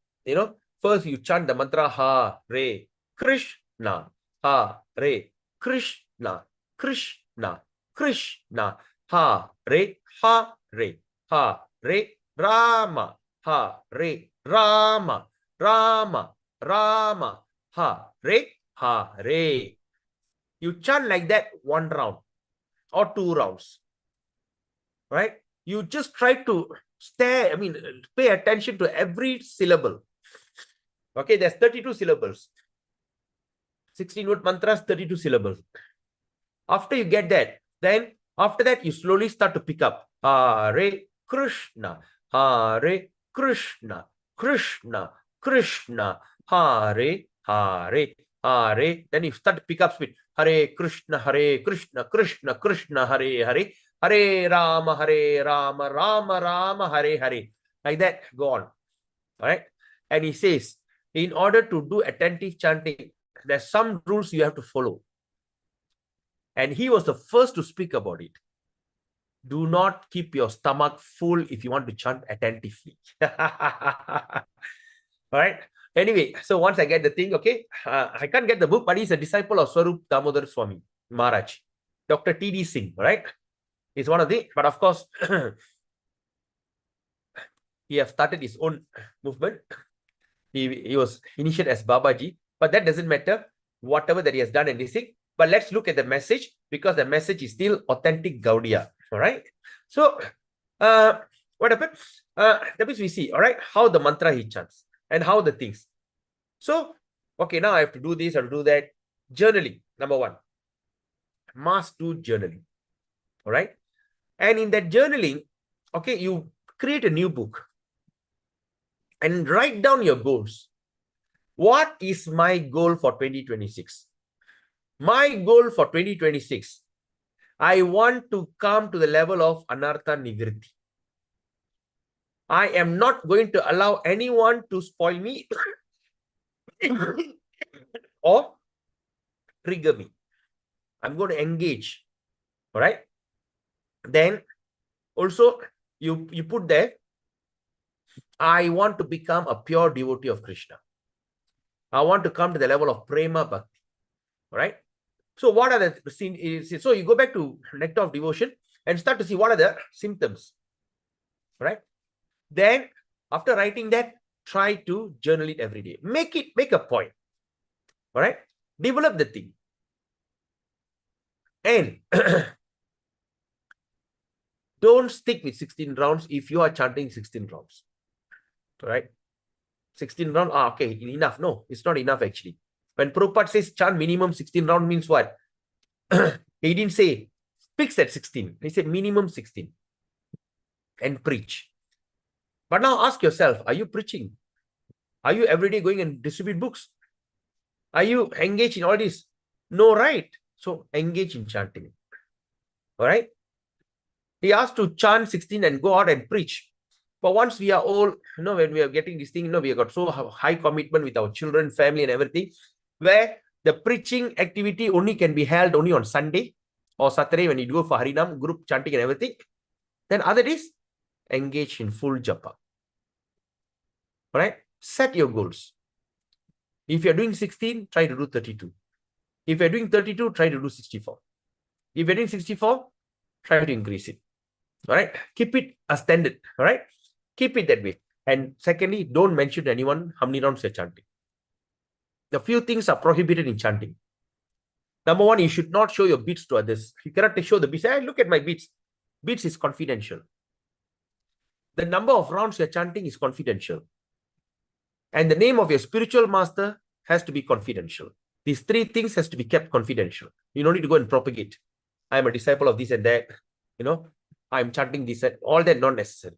First you chant the mantra Ha, Re, Krishna. Ha, Re, Krishna. Krishna. Krishna. Ha, Re, Ha, Re. Ha, Re, Rama. Ha, Re, Rama. Rama. Rama. Ha, Re, Ha, Re. You chant like that 1 round or 2 rounds. Right? You just try to pay attention to every syllable. Okay, there's 32 syllables. 16-word mantras, 32 syllables. After you get that, then after that, you slowly start to pick up. Hare Krishna, Hare Krishna, Krishna, Krishna, Hare, Hare, Hare. Then you start to pick up speed. Hare Krishna, Krishna, Krishna, Hare, Hare. Hare Rama, Rama, Rama, Hare, Hare. Like that, go on. All right. And he says, in order to do attentive chanting, there's some rules you have to follow. And he was the first to speak about it. Do not keep your stomach full if you want to chant attentively. All right. Anyway, so once I get the thing, okay, I can't get the book, but he's a disciple of Swarup Damodar Swami Maharaj, Dr. T.D. Singh, right? He's one of the, but of course, he has started his own movement. He was initiated as Babaji, but that doesn't matter, whatever that he has done and this thing. But let's look at the message, because the message is still authentic Gaudiya. All right. So, what happened? That means we see, all right, how the mantra he chants and how the things. So, okay, now I have to do this, I have to do that. Journaling, number 1. Must do journaling. All right. And in that journaling, okay, you create a new book and write down your goals. What is my goal for 2026? My goal for 2026, I want to come to the level of Anartha Nivritti. I am not going to allow anyone to spoil me or trigger me. I'm going to engage. All right. Then also you put there, I want to become a pure devotee of Krishna. I want to come to the level of Prema Bhakti. All right. So what are the scenes? So you go back to Nectar of Devotion and start to see what are the symptoms. All right. Then after writing that, try to journal it every day. Make a point. All right. Develop the thing. And don't stick with 16 rounds if you are chanting 16 rounds. All right. 16 round. Okay, enough. No, it's not enough actually. When Prabhupada says chant minimum 16 round means what? He didn't say fix at 16. He said minimum 16 and preach. But now ask yourself, are you preaching? Are you every day going and distribute books? Are you engaged in all this? No, right? So engage in chanting. All right? He asked to chant 16 and go out and preach. But once we are all, when we are getting this thing, we have got so high commitment with our children, family and everything, where the preaching activity only can be held only on Sunday or Saturday when you go for Harinam, group chanting and everything. Then other days, engage in full japa. All right? Set your goals. If you're doing 16, try to do 32. If you're doing 32, try to do 64. If you're doing 64, try to increase it. All right? Keep it a standard. All right? Keep it that way. And secondly, don't mention to anyone how many rounds you're chanting. The few things are prohibited in chanting. Number one, you should not show your beats to others. You cannot show the beats. Hey, look at my beats. Beats is confidential. The number of rounds you're chanting is confidential. And the name of your spiritual master has to be confidential. These three things has to be kept confidential. You don't need to go and propagate. I'm a disciple of this and that. I'm chanting this and all that, not necessary.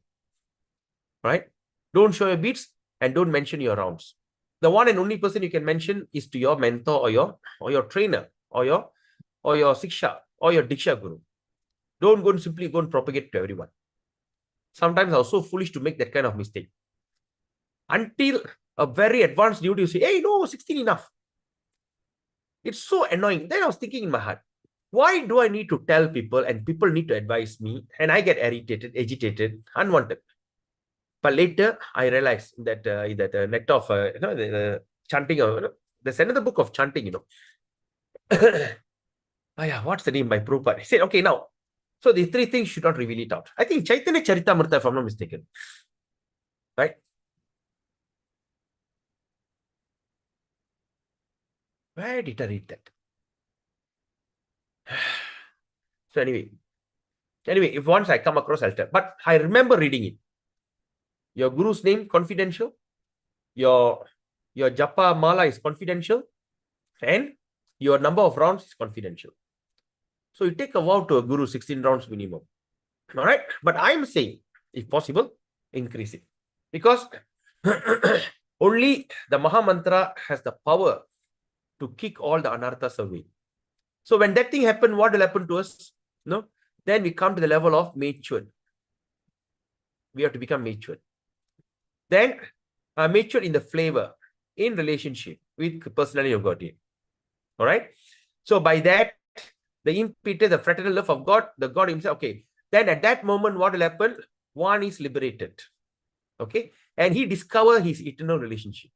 Right? Don't show your beats and don't mention your rounds. The one and only person you can mention is to your mentor or your trainer or your siksha or your diksha guru. Don't go and simply go and propagate to everyone. Sometimes I was so foolish to make that kind of mistake. Until a very advanced dude, you say, hey, no, 16 enough. It's so annoying. Then I was thinking in my heart, why do I need to tell people and people need to advise me and I get irritated, agitated, unwanted? But later I realized that Nectar of the chanting, there's another book of chanting, what's the name by Prabhupada? He said, okay, now, so these three things should not reveal it out. I think Chaitanya Charitamrita, if I'm not mistaken. Right? Where did I read that? So anyway, if once I come across, I'll tell. But I remember reading it. Your guru's name, confidential. Your japa mala is confidential. And your number of rounds is confidential. So you take a vow to a guru, 16 rounds minimum. All right? But I'm saying, if possible, increase it. Because only the Maha Mantra has the power to kick all the anarthas away. So when that thing happens, what will happen to us? Then we come to the level of matured. We have to become matured. Then matured in the flavor, in relationship with the personality of Godhead. All right? So by that, the impetus, the fraternal love of God, the God himself, okay. Then at that moment, what will happen? One is liberated. Okay? And he discovers his eternal relationship.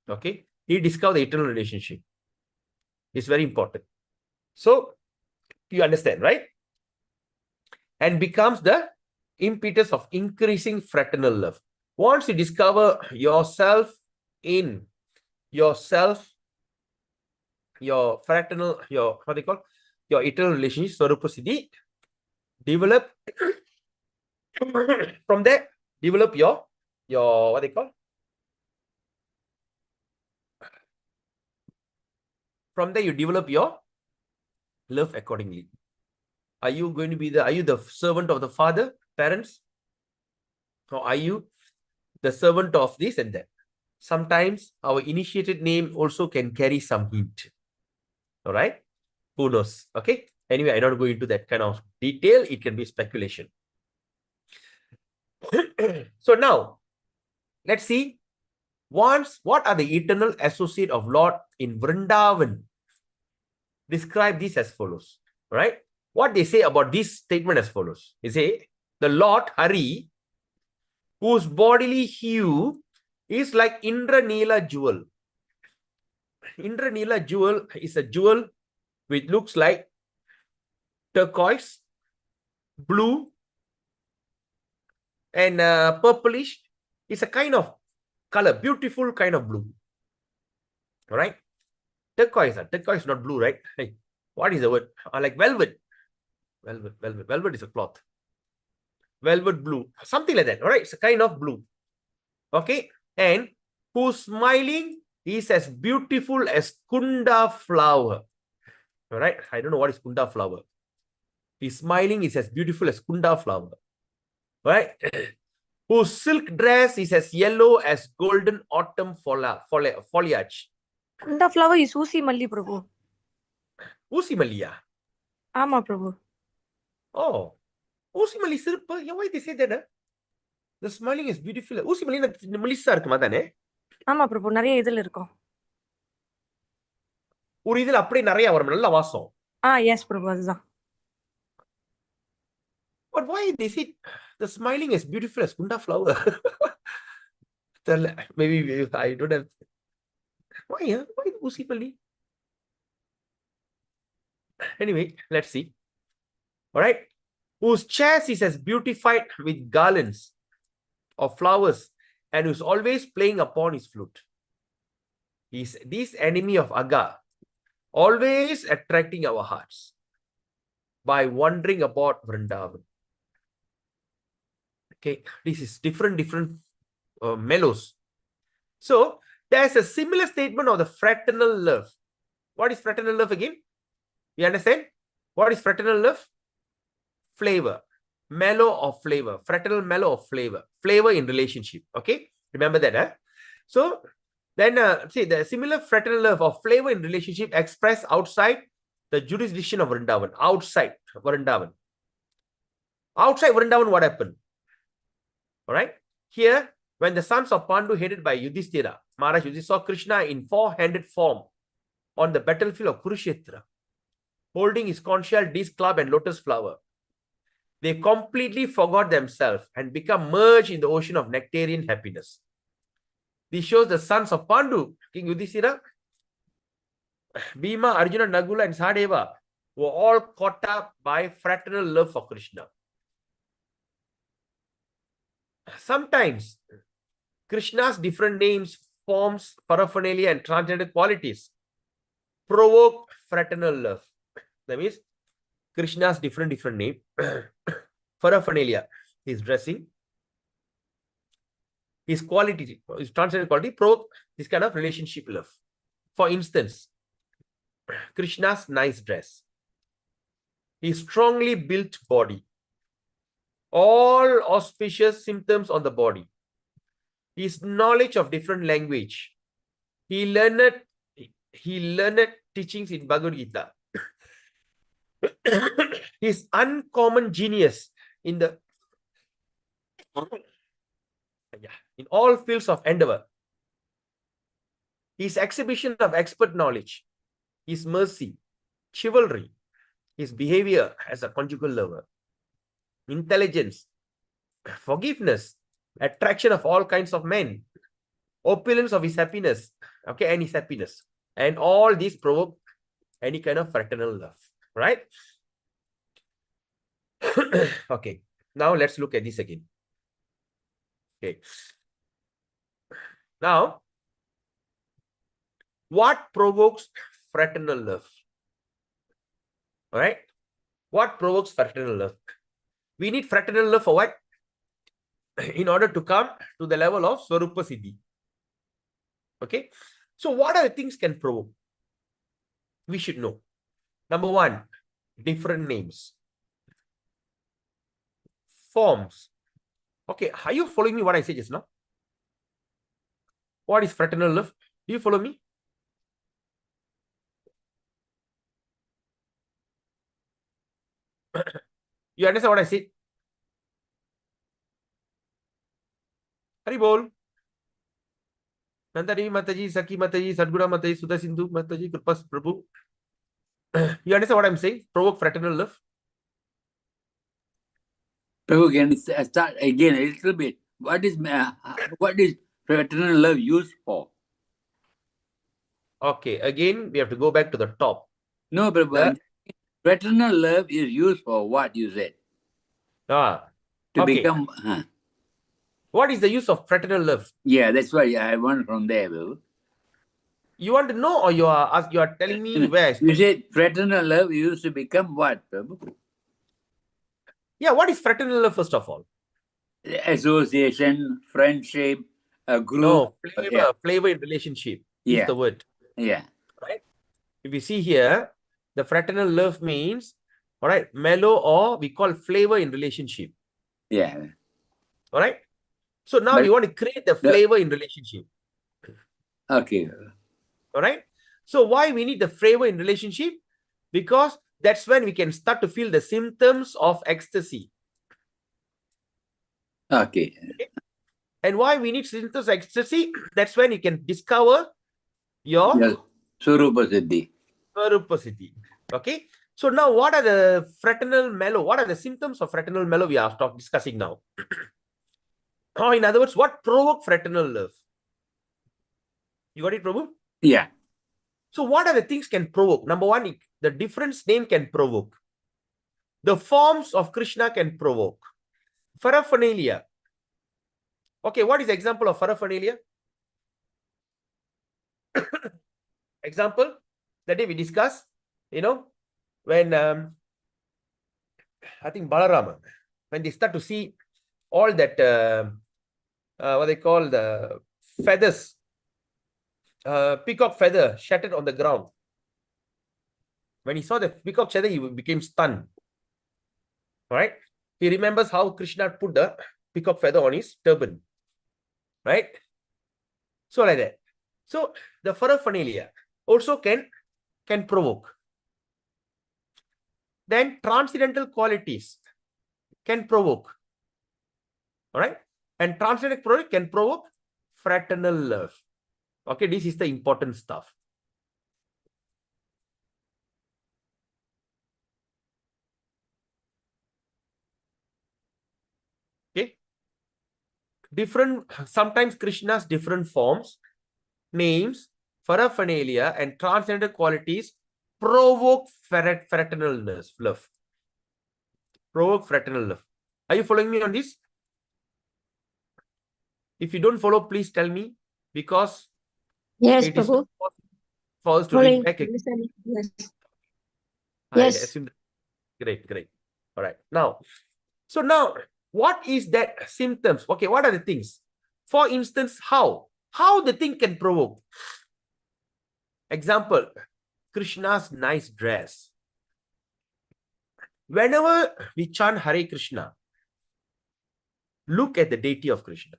Okay? He discovers the eternal relationship. It's very important. So, you understand, right? And becomes the impetus of increasing fraternal love. Once you discover yourself in yourself, your fraternal, your eternal relationship, Swarupa Siddhi, develop from there, develop your from there you develop your love accordingly. Are you going to be are you the servant of the father, parents? Or are you the servant of this and that? Sometimes our initiated name also can carry some hint. All right? Who knows? Okay? Anyway, I don't go into that kind of detail. It can be speculation. So now, let's see. What are the eternal associate of Lord in Vrindavan? Describe this as follows. Right? What they say about this statement as follows. They say, the Lord Hari, whose bodily hue is like Indranila jewel. Indranila jewel is a jewel which looks like turquoise, blue, and purplish. It's a kind of color, beautiful kind of blue. All right? Turquoise is not blue, right? Hey, what is the word? Like velvet. Velvet is a cloth. Velvet blue, something like that. All right? It's a kind of blue. Okay? and whose smiling is as beautiful as Kunda flower. All right, I don't know what is Kunda flower. His smiling is as beautiful as Kunda flower. Right? Whose silk dress is as yellow as golden autumn foliage. Kunda flower is Usi Malli, Prabhu. Usi Malia. Ama, Prabhu. Oh, Usi Mali sirpa. Yeah, why they say that? The smiling is beautiful. Usi Mali Melissa இருக்குமா தானே? ஆமா பிரபு நிறைய இதுல இருக்கும். ஒரு இதுல அப்படியே நிறைய வரும் நல்ல வாசம். Yes பிரபு அதுதான். But why they say the smiling is beautiful as Kunda flower? Maybe I don't have. Why? Why Usi Mali? Anyway, let's see. All right. Whose chest is as beautified with garlands of flowers and who's always playing upon his flute. He's this enemy of Aga, always attracting our hearts by wandering about Vrindavan. Okay, this is different mellows. So there's a similar statement of the fraternal love. What is fraternal love again? You understand? What is fraternal love? Flavor. Mellow of flavor. Fraternal mellow of flavor. Flavor in relationship. Okay? Remember that, huh? So, then, see, the similar fraternal love of flavor in relationship expressed outside the jurisdiction of Vrindavan. Outside Vrindavan. Outside Vrindavan, what happened? All right? Here, when the sons of Pandu headed by Yudhishthira, Maharaj Yudhishthira saw Krishna in four-handed form on the battlefield of Kurukshetra, holding his conch shell, disc club, and lotus flower. They completely forgot themselves and become merged in the ocean of nectarian happiness. This shows the sons of Pandu, King Yudhishthira, Bhima, Arjuna, Nagula, and Sahadeva were all caught up by fraternal love for Krishna. Sometimes Krishna's different names, forms, paraphernalia, and transcendental qualities provoke fraternal love. That means Krishna's different name, paraphernalia, his dressing, his quality, his transcendental quality provoke this kind of relationship love. For instance, Krishna's nice dress, his strongly built body, all auspicious symptoms on the body, his knowledge of different language, he learned teachings in Bhagavad Gita, his uncommon genius in all fields of endeavor, his exhibition of expert knowledge, his mercy, chivalry, his behavior as a conjugal lover, intelligence, forgiveness, attraction of all kinds of men, opulence of his happiness, okay, and his happiness, and all these provoke any kind of fraternal love, right? Okay, now let's look at this again. Okay, now what provokes fraternal love? All right, what provokes fraternal love? We need fraternal love for what? In order to come to the level of Swarupa Siddhi. Okay, so what are the things can provoke? We should know. Number one, different names, forms. Okay, are you following me what I say just now? What is fraternal love? Do you follow me? You understand what I said? Hari bol. Nandari Mataji, Saki Mataji, Sadgura Mataji, Sudha Sindhu Mataji, Kripas Prabhu. You understand what I'm saying? Provoke fraternal love. Prabhu, can you start again a little bit? What is fraternal love used for? Okay, again, we have to go back to the top. No, Prabhu. Fraternal love is used for what you said. To okay. become. What is the use of fraternal love? Yeah, that's why I want from there, Prabhu. You want to know, or you are telling me where? You said fraternal love used to become what, Prabhu? Yeah, what is fraternal love first of all? Association, friendship, a group. No, flavor, Yeah. flavor in relationship is Yeah. the word, Yeah. right? If you see here, the fraternal love means, all right, mellow or we call flavor in relationship, Yeah. all right? So now But you want to create the flavor in relationship, okay. all right? So why we need the flavor in relationship? Because that's when we can start to feel the symptoms of ecstasy. Okay. And why we need symptoms of ecstasy? That's when you can discover your Yes. Surupa Siddhi. Swarupasiddhi. Okay. So now what are the fraternal mellow? What are the symptoms of fraternal mellow we are discussing now? Or in other words, what provoke fraternal love? You got it, Prabhu? Yeah. So what are the things can provoke? Number one, the difference name can provoke. The forms of Krishna can provoke. Paraphernalia. Okay, what is the example of paraphernalia? Example, that day we discussed, when I think Balarama, when they start to see all that, what they call the feathers, peacock feather shattered on the ground. When he saw the peacock feather, he became stunned. All right. He remembers how Krishna put the peacock feather on his turban. Right. So like that. So the paraphernalia also can provoke. Then transcendental qualities can provoke. All right. And transcendental quality can provoke fraternal love. Okay, this is the important stuff. Okay. Sometimes Krishna's different forms, names, paraphernalia, and transcendental qualities provoke fraternal love. Provoke fraternal love. Are you following me on this? If you don't follow, please tell me, because Yes, it is Prabhu. not possible for us to Following. read back. Understanding. Yes. I Yes. assume that. Great. All right. Now, what is that symptoms? Okay, what are the things? For instance, how the thing can provoke. Example, Krishna's nice dress. Whenever we chant Hare Krishna, look at the deity of Krishna.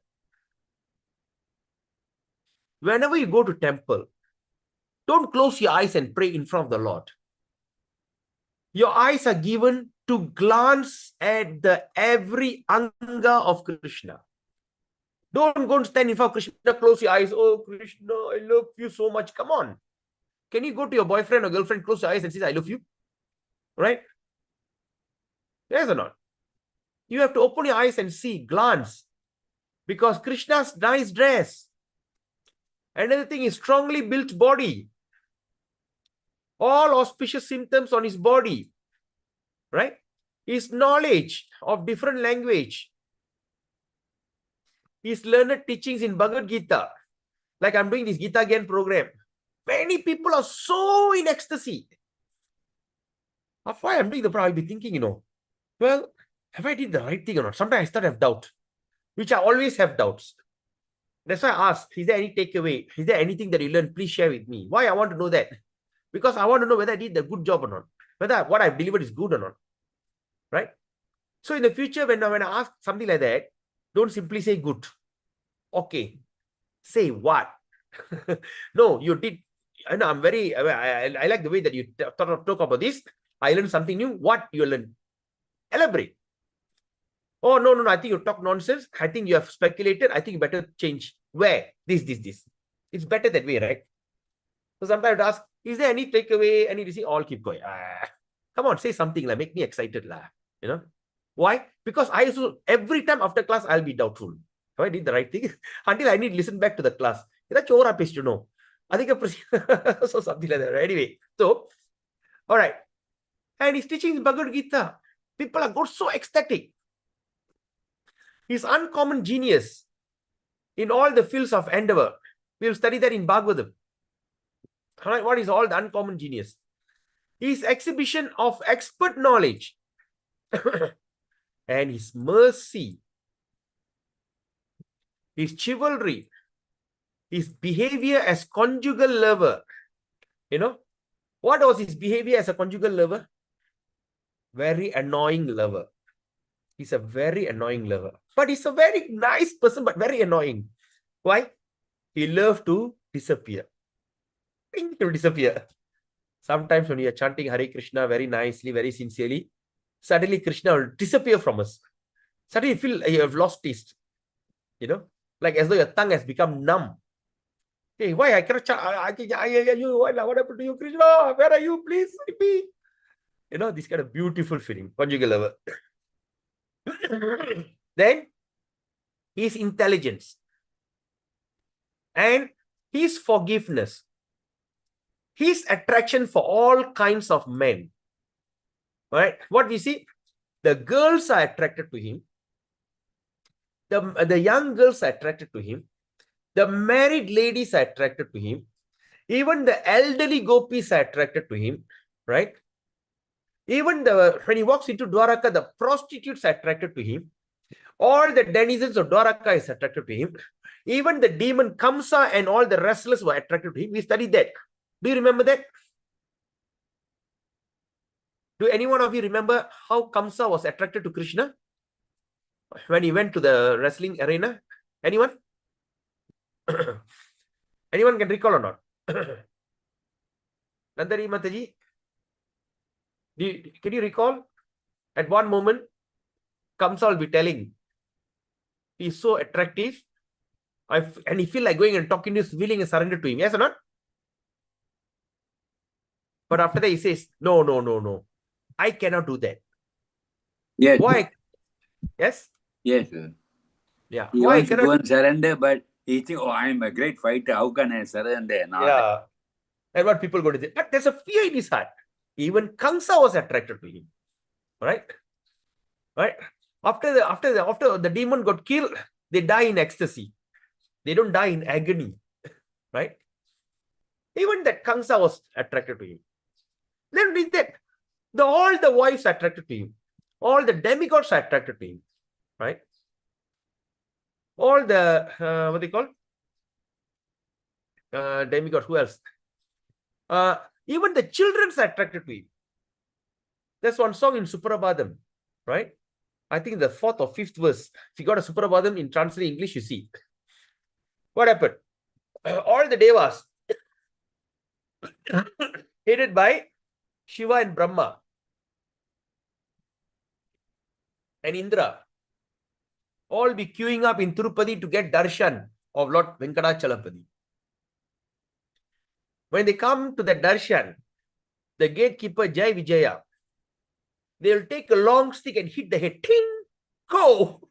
Whenever you go to temple, don't close your eyes and pray in front of the Lord. Your eyes are given to glance at the every anga of Krishna. Don't go and stand in front of Krishna, close your eyes. Oh, Krishna, I love you so much. Come on. Can you go to your boyfriend or girlfriend, close your eyes and say, I love you? Right? Yes or not? You have to open your eyes and see, glance. Because Krishna's nice dress. Another thing is strongly built body. All auspicious symptoms on his body. Right? His knowledge of different language. His learned teachings in Bhagavad Gita. Like I'm doing this Gita Gyan program. Many people are so in ecstasy. That's why I'm doing the program. I'll be thinking, well, have I did the right thing or not? Sometimes I start to have doubt, which I always have doubts. That's why I asked, is there any takeaway? Is there anything that you learned? Please share with me. Why I want to know that? Because I want to know whether I did the good job or not. Whether what I've delivered is good or not. Right? So in the future, when I ask something like that, don't simply say good. Okay. Say what? No, you did. I know I'm very, I like the way that you talk about this. I learned something new. What you learned? Elaborate. Oh, no. I think you talk nonsense. I think you have speculated. I think you better change. Where? This. It's better that way, right? So sometimes I ask, is there any takeaway? Any receipt? All keep going. Come on, say something. Make me excited. Why? Because I also, every time after class, I'll be doubtful. Have I did the right thing? Until I need to listen back to the class. I think so something like that. Anyway, so, all right. And he's teaching Bhagavad Gita. People are got so ecstatic. He's uncommon genius in all the fields of endeavor. We'll study that in Bhagavatam. All right, what is all the uncommon genius? His exhibition of expert knowledge and his mercy, his chivalry, his behavior as conjugal lover. You know, what was his behavior as a conjugal lover? Very annoying lover. He's a very annoying lover. But he's a very nice person, but very annoying. Why? He loved to disappear. He will disappear. Sometimes when you are chanting Hare Krishna very nicely, very sincerely, suddenly Krishna will disappear from us. Suddenly you feel you have lost taste. You know, like as though your tongue has become numb. Hey, why I cannot chant? What happened to you, Krishna? Where are you? Please help me. You know, this kind of beautiful feeling, conjugal lover. Then his intelligence and his forgiveness, his attraction for all kinds of men. Right? What we see, the girls are attracted to him. The young girls are attracted to him. The married ladies are attracted to him. Even the elderly gopis are attracted to him. Right? Even when he walks into Dwaraka, the prostitutes are attracted to him. All the denizens of Dwaraka is attracted to him. Even the demon Kamsa and all the wrestlers were attracted to him. We studied that. Do you remember that? Do any one of you remember how Kamsa was attracted to Krishna when he went to the wrestling arena? Anyone? Anyone can recall or not? Nandari Mataji, can you recall? At one moment, Kamsa will be telling, he's so attractive, and he feel like going and talking to his willing and surrender to him. Yes or not? But after that, he says, no. I cannot do that. Yes. Why? Yes? Yes, sir. Yeah. He Why I wants to cannot? go and surrender, but he thinks, oh, I'm a great fighter. How can I surrender? Not Yeah. And what people go to say, but there's a fear in his heart. Even Kamsa was attracted to him. Right? Right? After the demon got killed, they die in ecstasy. They don't die in agony. Right? Even that Kamsa was attracted to him. Then read that. All the wives are attracted to him. All the demigods are attracted to him. Right? All the, what they call? Demigod, who else? Even the children are attracted to him. There's one song in Suprabhadam, right? I think the 4th or 5th verse. If you got a Suprabhadam in translated English, you see. What happened? All the devas, headed by Shiva and Brahma and Indra, all be queuing up in Tirupati to get darshan of Lord Venkatachalapati. When they come to the darshan, the gatekeeper Jai Vijaya, they will take a long stick and hit the head. Ting! Go!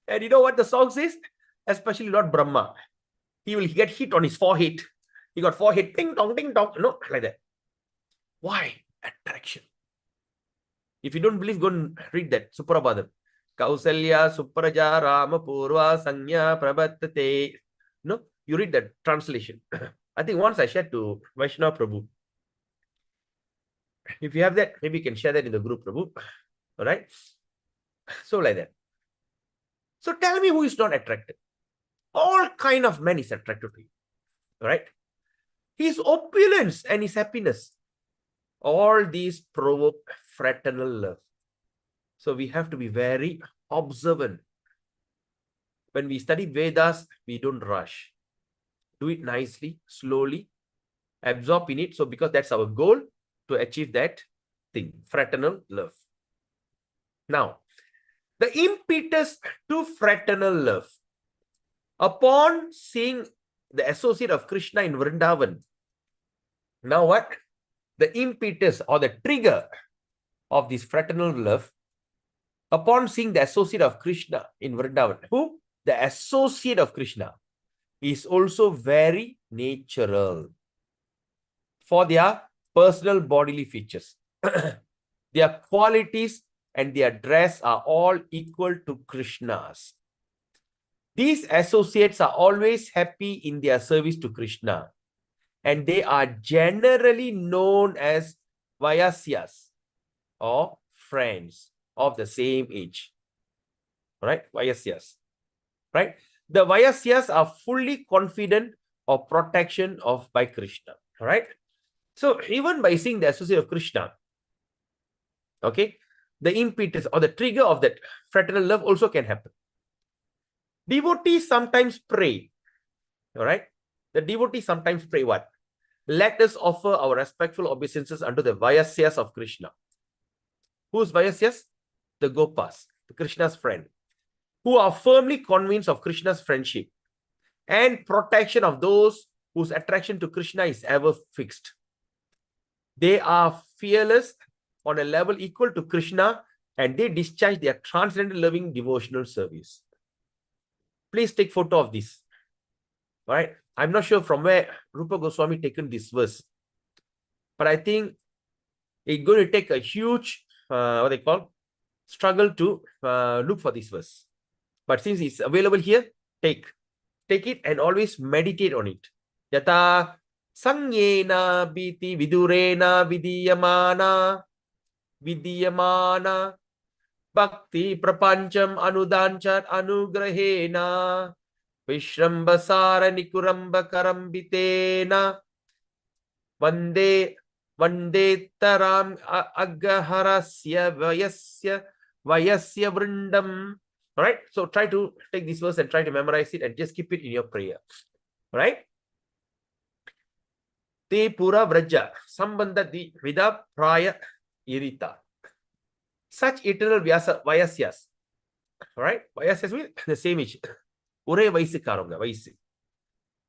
And you know what the song says? Especially Lord Brahma. He will get hit on his forehead. He got forehead, ting tong, no, like that. Why? Attraction. If you don't believe, go and read that. Suprabhadam. Kausalya Supraja Rama Purva Sanya Prabhattate. No, you read that translation. I think once I shared to Vaishnava Prabhu. If you have that, maybe you can share that in the group, Prabhu. All right. So like that. So tell me who is not attracted. All kind of men is attracted to you. All right. His opulence and his happiness. All these provoke fraternal love. So we have to be very observant. When we study Vedas, we don't rush. Do it nicely, slowly, absorb in it. So because that's our goal, to achieve that thing, fraternal love. Now, the impetus to fraternal love. Upon seeing the associate of Krishna in Vrindavan, now what? The impetus or the trigger of this fraternal love, upon seeing the associate of Krishna in Vrindavan, who? The associate of Krishna is also very natural for their personal bodily features. Their qualities and their dress are all equal to Krishna's. These associates are always happy in their service to Krishna, and they are generally known as Vayasyas or friends of the same age. Right? Vayasyas. Right? The Vaisyas are fully confident of protection of by Krishna. All right. So even by seeing the associate of Krishna, okay, the impetus or the trigger of that fraternal love also can happen. Devotees sometimes pray. All right. The devotees sometimes pray what? Let us offer our respectful obeisances unto the Vaisyas of Krishna. Who's Vaisyas? The Gopas, the Krishna's friend, who are firmly convinced of Krishna's friendship and protection of those whose attraction to Krishna is ever fixed. They are fearless on a level equal to Krishna, and they discharge their transcendental loving devotional service. Please take photo of this. All right. I'm not sure from where Rupa Goswami taken this verse, but I think it's going to take a huge, what they call, struggle to look for this verse. But since it's available here, take it and always meditate on it. Yata sangyena biti vidurena vidiyamana bhakti prapancham anudanchat anugrahena vishrambasara nikuramba karambitena vande taram agaharasya vayasya vrindam. All right. So try to take this verse and try to memorize it and just keep it in your prayer. All right. Te pura vraja sambandha di vida praya irita. Such eternal Vayasyas. All right. Vayasyas with the same age. Ure Vaisikaranga, Vaisi.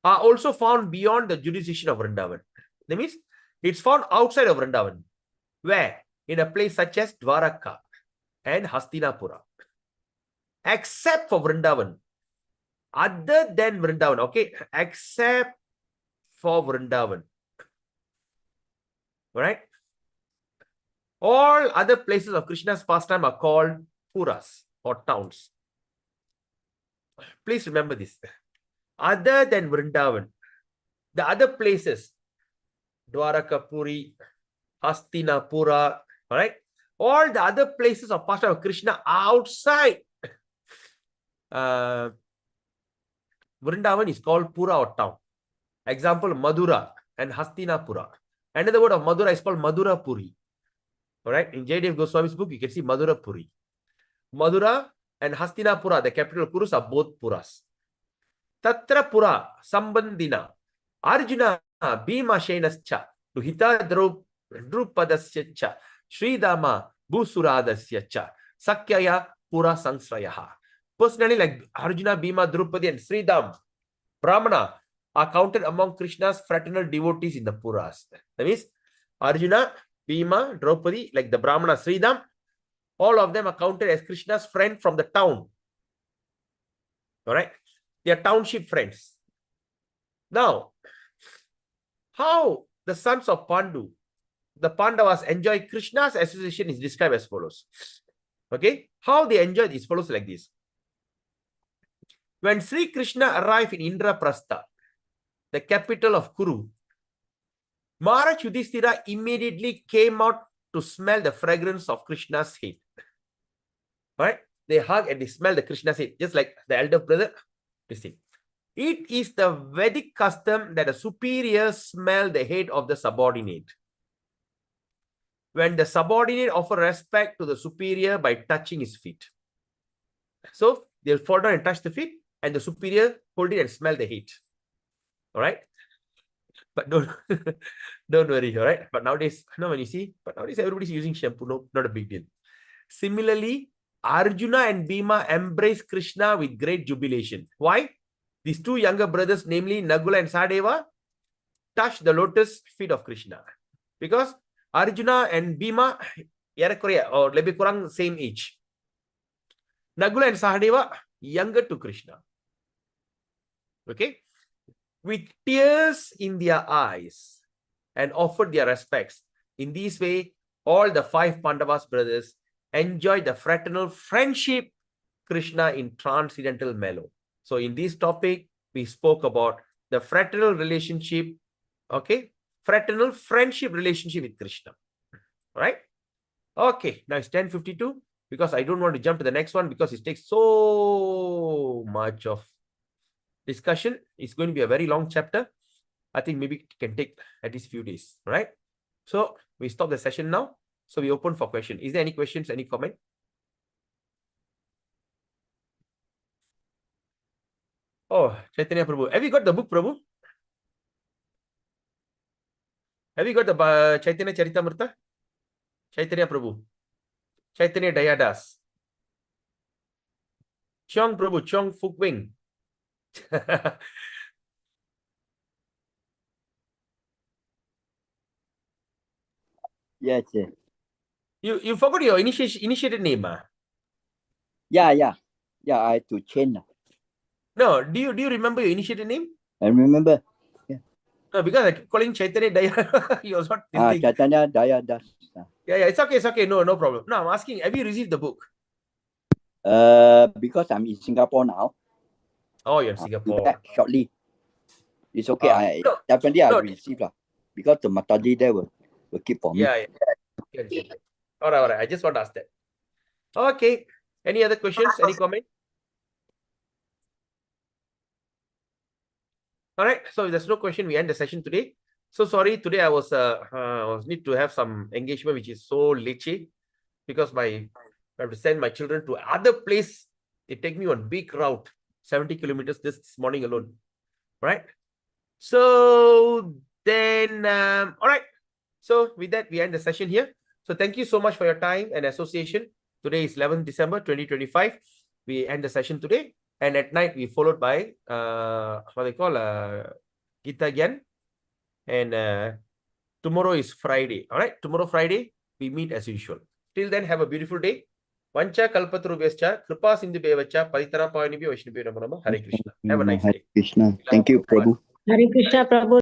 Are also found beyond the jurisdiction of Vrindavan. That means it's found outside of Vrindavan. Where? In a place such as Dwaraka and Hastinapura. Except for Vrindavan. Other than Vrindavan, okay? Except for Vrindavan. Right? All other places of Krishna's pastime are called puras or towns. Please remember this. Other than Vrindavan, the other places, Dwaraka Puri, Hastinapura, all right? All the other places of pastime of Krishna outside Vrindavan is called Pura or town. Example, Madura and Hastinapura. Another word of Madura is called Madura Puri. All right. In J.D.F. Goswami's book, you can see Madura Puri. Madura and Hastinapura, the capital of Kurus, are both Puras. Tatra Pura Sambandina Arjuna Bhima Shenascha Duhita Drupadasya Cha Sridama Bhusuradasya Cha Sakyaya Pura Sangsrayaha. Personally, like Arjuna, Bhima, Drupadi, and Sridam, Brahmana are counted among Krishna's fraternal devotees in the Puras. That means Arjuna, Bhima, Draupadi, like the Brahmana, Sridam, all of them are counted as Krishna's friend from the town. All right. They are township friends. Now, how the sons of Pandu, the Pandavas, enjoy Krishna's association is described as follows. Okay. How they enjoy is follows like this. When Sri Krishna arrived in Indraprastha, the capital of Kuru, Maharaj Yudhishthira immediately came out to smell the fragrance of Krishna's head. Right? They hug and they smell the Krishna's head, just like the elder brother. Listen. It is the Vedic custom that a superior smell the head of the subordinate. When the subordinate offer respect to the superior by touching his feet. So they'll fall down and touch the feet, and the superior hold it and smell the head. All right. But don't worry, all right? But nowadays, when you see, nowadays everybody's using shampoo, no, not a big deal. Similarly, Arjuna and Bhima embrace Krishna with great jubilation. Why? These two younger brothers, namely Nagula and Sahadeva, touch the lotus feet of Krishna. Because Arjuna and Bhima, or lebih kurang same age. Nagula and Sahadeva, younger to Krishna. Okay? With tears in their eyes and offered their respects. In this way, all the 5 Pandavas brothers enjoyed the fraternal friendship Krishna in transcendental mellow. So in this topic, we spoke about the fraternal relationship, okay? Fraternal friendship relationship with Krishna. All right? Okay, now it's 10:52 because I don't want to jump to the next one because it takes so much of discussion. It's going to be a very long chapter. I think maybe it can take at least few days, right? So we stop the session now. So we open for question. Is there any questions, any comment? Oh, Chaitanya Prabhu. Have you got the book, Prabhu? Have you got the Chaitanya Charitamrita? Chaitanya Prabhu. Chaitanya Dayadas. Chong Prabhu, Chong Fuk Wing. Yes, yes. You forgot your initiated name, ah? Yeah, yeah. Yeah, I had to change. No, do you remember your initiated name? I remember. No, because I keep calling Chaitanya Daya. He was not this thing. Chaitanya Dayadas. Yeah, it's okay. No problem. No, I'm asking, have you received the book? Because I'm in Singapore now. Oh, you're in I'll be Singapore. back shortly. It's okay. I No, definitely I no. receive because the Mataji there will keep for me. Yeah. All right. I just want to ask that. Okay. Any other questions? Any comment? All right. So if there's no question, we end the session today. So sorry, today I was need to have some engagement which is so leceh because I have to send my children to other place. They take me on big route, 70 kilometers this morning alone. Right? So then all right. So with that, we end the session here. So thank you so much for your time and association. Today is 11th December 2025. We end the session today. And at night, we followed by what they call Gita Gyan. And tomorrow is Friday. All right. Tomorrow, Friday, we meet as usual. Till then, have a beautiful day. Vancha kalpatarubhyascha kripa sindhu bevacha paritara pavanibhyo vaishnavibhyo namo namo. Hare Krishna. Have a nice day. Hare Krishna. Thank you, Prabhu. Hare Krishna, Prabhu.